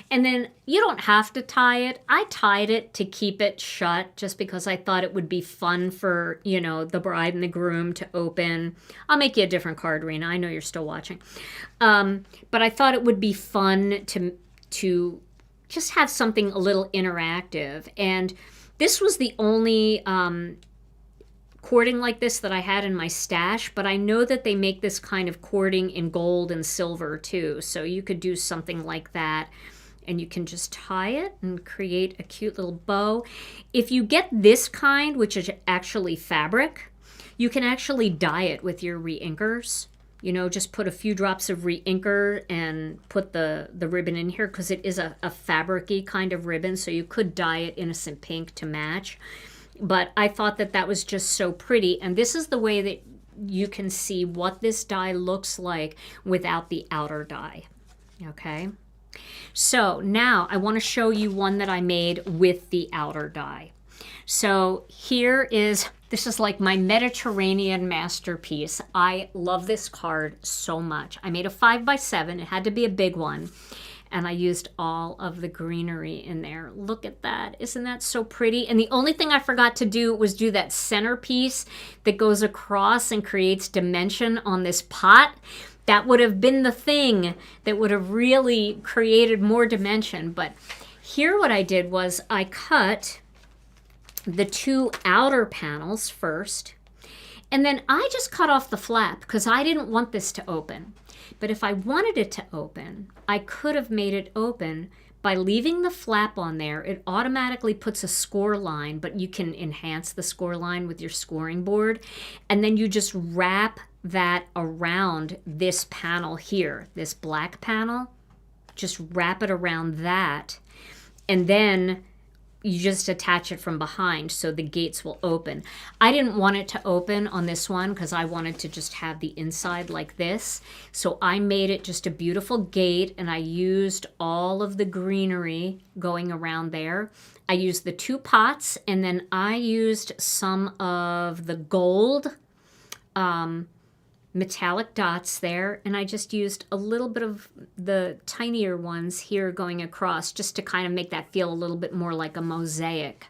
And then you don't have to tie it. I tied it to keep it shut just because I thought it would be fun for, the bride and the groom to open. I'll make you a different card, Rena. I know you're still watching. But I thought it would be fun to just have something a little interactive. And this was the only cording like this that I had in my stash, but I know that they make this kind of cording in gold and silver too. So you could do something like that, and you can just tie it and create a cute little bow. If you get this kind, which is actually fabric, you can actually dye it with your re-inkers. Just put a few drops of re-inker and put the ribbon in here, because it is a fabric-y kind of ribbon, so you could dye it Innocent Pink to match. But I thought that was just so pretty, and this is the way that you can see what this die looks like without the outer die. Okay? So now I want to show you one that I made with the outer die. So this is like my Mediterranean masterpiece. I love this card so much. I made a 5x7. It had to be a big one. And I used all of the greenery in there. Look at that. Isn't that so pretty? And the only thing I forgot to do was do that centerpiece that goes across and creates dimension on this pot. That would have been the thing that would have really created more dimension. But here what I did was I cut the two outer panels first, and then I just cut off the flap because I didn't want this to open. But if I wanted it to open, I could have made it open by leaving the flap on there. It automatically puts a score line, but you can enhance the score line with your scoring board. And then you just wrap that around this panel here, this black panel. Just wrap it around that. And then you just attach it from behind so the gates will open. I didn't want it to open on this one because I wanted to just have the inside like this. So I made it just a beautiful gate, and I used all of the greenery going around there. I used the two pots, and then I used some of the gold metallic dots there, and I just used a little bit of the tinier ones here going across just to kind of make that feel a little bit more like a mosaic.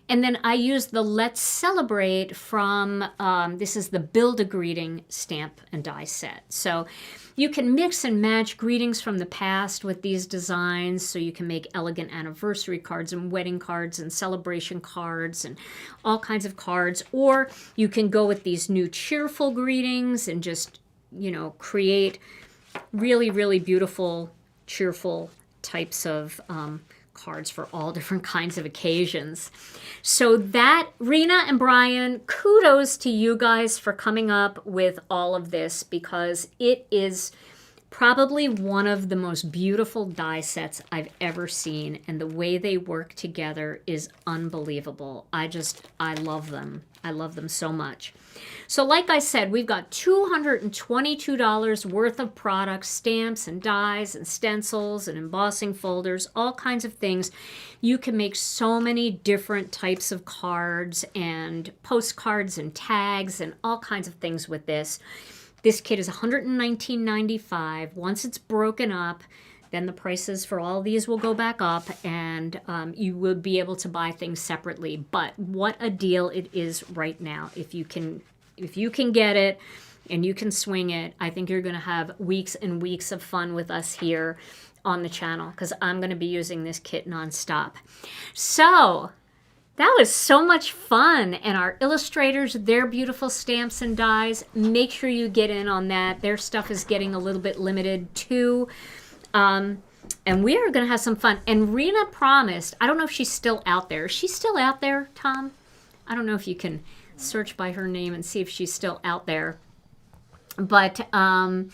And then I used the Let's Celebrate from, this is the Build-A-Greeting stamp and die set. So you can mix and match greetings from the past with these designs, so you can make elegant anniversary cards and wedding cards and celebration cards and all kinds of cards. Or you can go with these new cheerful greetings and just, create really, really beautiful, cheerful types of cards for all different kinds of occasions. So that, Rena and Brian, kudos to you guys for coming up with all of this, because it is probably one of the most beautiful die sets I've ever seen, and the way they work together is unbelievable. I love them. I love them so much. So like I said, we've got $222 worth of products, stamps and dies and stencils and embossing folders, all kinds of things. You can make so many different types of cards and postcards and tags and all kinds of things with this. This kit is $119.95. Once it's broken up, then the prices for all these will go back up, and you will be able to buy things separately. But what a deal it is right now. If you can get it and you can swing it, I think you're going to have weeks and weeks of fun with us here on the channel, because I'm going to be using this kit nonstop. So that was so much fun. And our illustrators, their beautiful stamps and dies, make sure you get in on that. Their stuff is getting a little bit limited too. And we are going to have some fun. And Rena promised, I don't know if she's still out there. Is she still out there, Tom? I don't know if you can search by her name and see if she's still out there. But I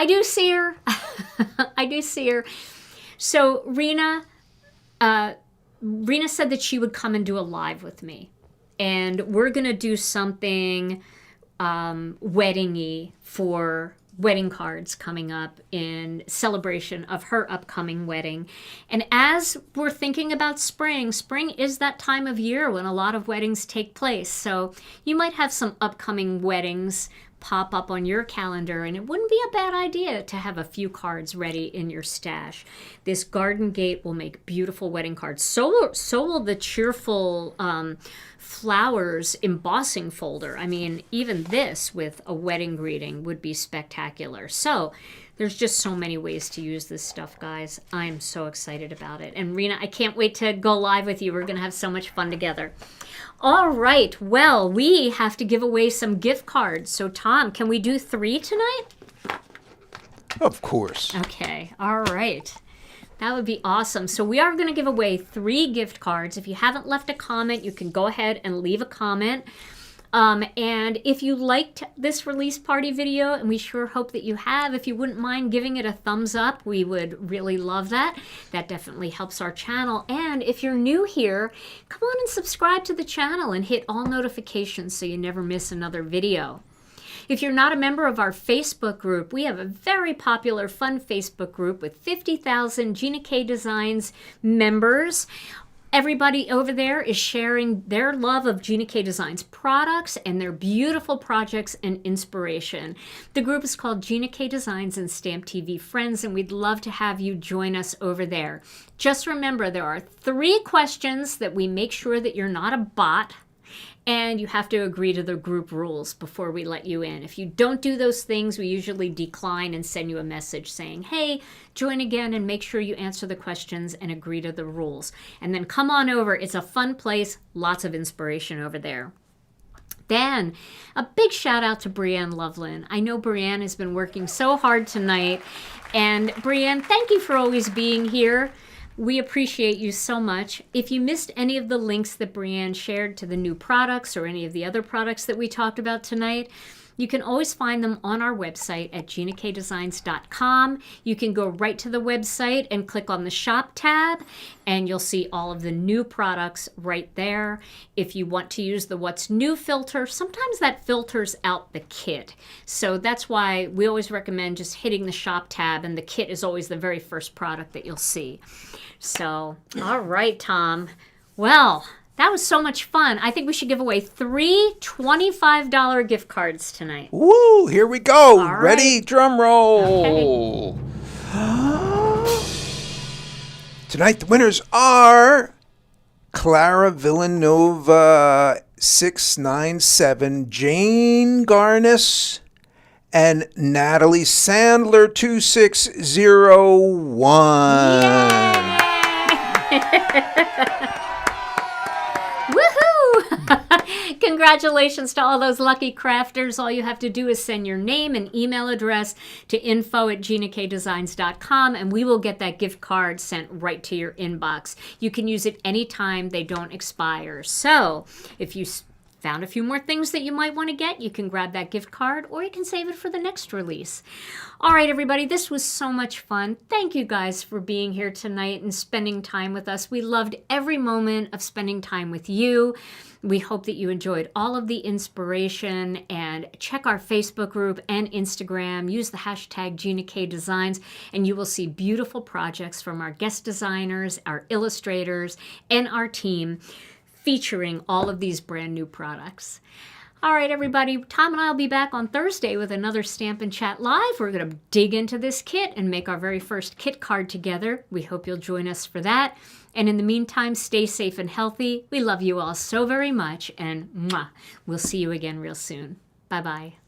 do see her. I do see her. So Rena said that she would come and do a live with me. And we're going to do something wedding-y for wedding cards coming up in celebration of her upcoming wedding. And as we're thinking about spring is that time of year when a lot of weddings take place. So you might have some upcoming weddings pop up on your calendar, and it wouldn't be a bad idea to have a few cards ready in your stash. This Garden Gate will make beautiful wedding cards. So will the Cheerful flowers embossing folder. I mean, even this with a wedding greeting would be spectacular. So there's just so many ways to use this stuff, guys. I am so excited about it. And Rena, I can't wait to go live with you. We're going to have so much fun together. All right. Well, we have to give away some gift cards. So Tom, can we do 3 tonight? Of course. Okay. All right. That would be awesome. So we are going to give away 3 gift cards. If you haven't left a comment, you can go ahead and leave a comment. And if you liked this release party video, and we sure hope that you have, if you wouldn't mind giving it a thumbs up, we would really love that. That definitely helps our channel. And if you're new here, come on and subscribe to the channel and hit all notifications so you never miss another video. If you're not a member of our Facebook group, we have a very popular, fun Facebook group with 50,000 Gina K Designs members. Everybody over there is sharing their love of Gina K Designs products and their beautiful projects and inspiration. The group is called Gina K Designs and Stamp TV Friends, and we'd love to have you join us over there. Just remember, there are 3 questions that we make sure that you're not a bot, and you have to agree to the group rules before we let you in. If you don't do those things, we usually decline and send you a message saying, hey, join again and make sure you answer the questions and agree to the rules. And then come on over. It's a fun place. Lots of inspiration over there. Then, a big shout out to Brianne Loveland. I know Brianne has been working so hard tonight. And Brianne, thank you for always being here. We appreciate you so much. If you missed any of the links that Brianne shared to the new products or any of the other products that we talked about tonight, you can always find them on our website at ginakdesigns.com. You can go right to the website and click on the shop tab, and you'll see all of the new products right there. If you want to use the What's New filter, sometimes that filters out the kit. So that's why we always recommend just hitting the shop tab, and the kit is always the very first product that you'll see. So, all right, Tom. Well, that was so much fun. I think we should give away 3 $25 gift cards tonight. Woo! Here we go. All Ready? right. Drum roll. Okay. Tonight the winners are Clara Villanueva 697, Jane Garness, and Natalie Sandler 2601. Woohoo! Congratulations to all those lucky crafters. All you have to do is send your name and email address to info@ginakdesigns.com, and we will get that gift card sent right to your inbox. You can use it anytime. They don't expire. So if you found a few more things that you might want to get, you can grab that gift card or you can save it for the next release. All right, everybody, this was so much fun. Thank you guys for being here tonight and spending time with us. We loved every moment of spending time with you. We hope that you enjoyed all of the inspiration, and check our Facebook group and Instagram. Use the hashtag Gina K Designs, and you will see beautiful projects from our guest designers, our illustrators, and our team featuring all of these brand new products. All right, everybody, Tom and I will be back on Thursday with another Stampin' Chat Live. We're going to dig into this kit and make our very first kit card together. We hope you'll join us for that. And in the meantime, stay safe and healthy. We love you all so very much, and we'll see you again real soon. Bye-bye.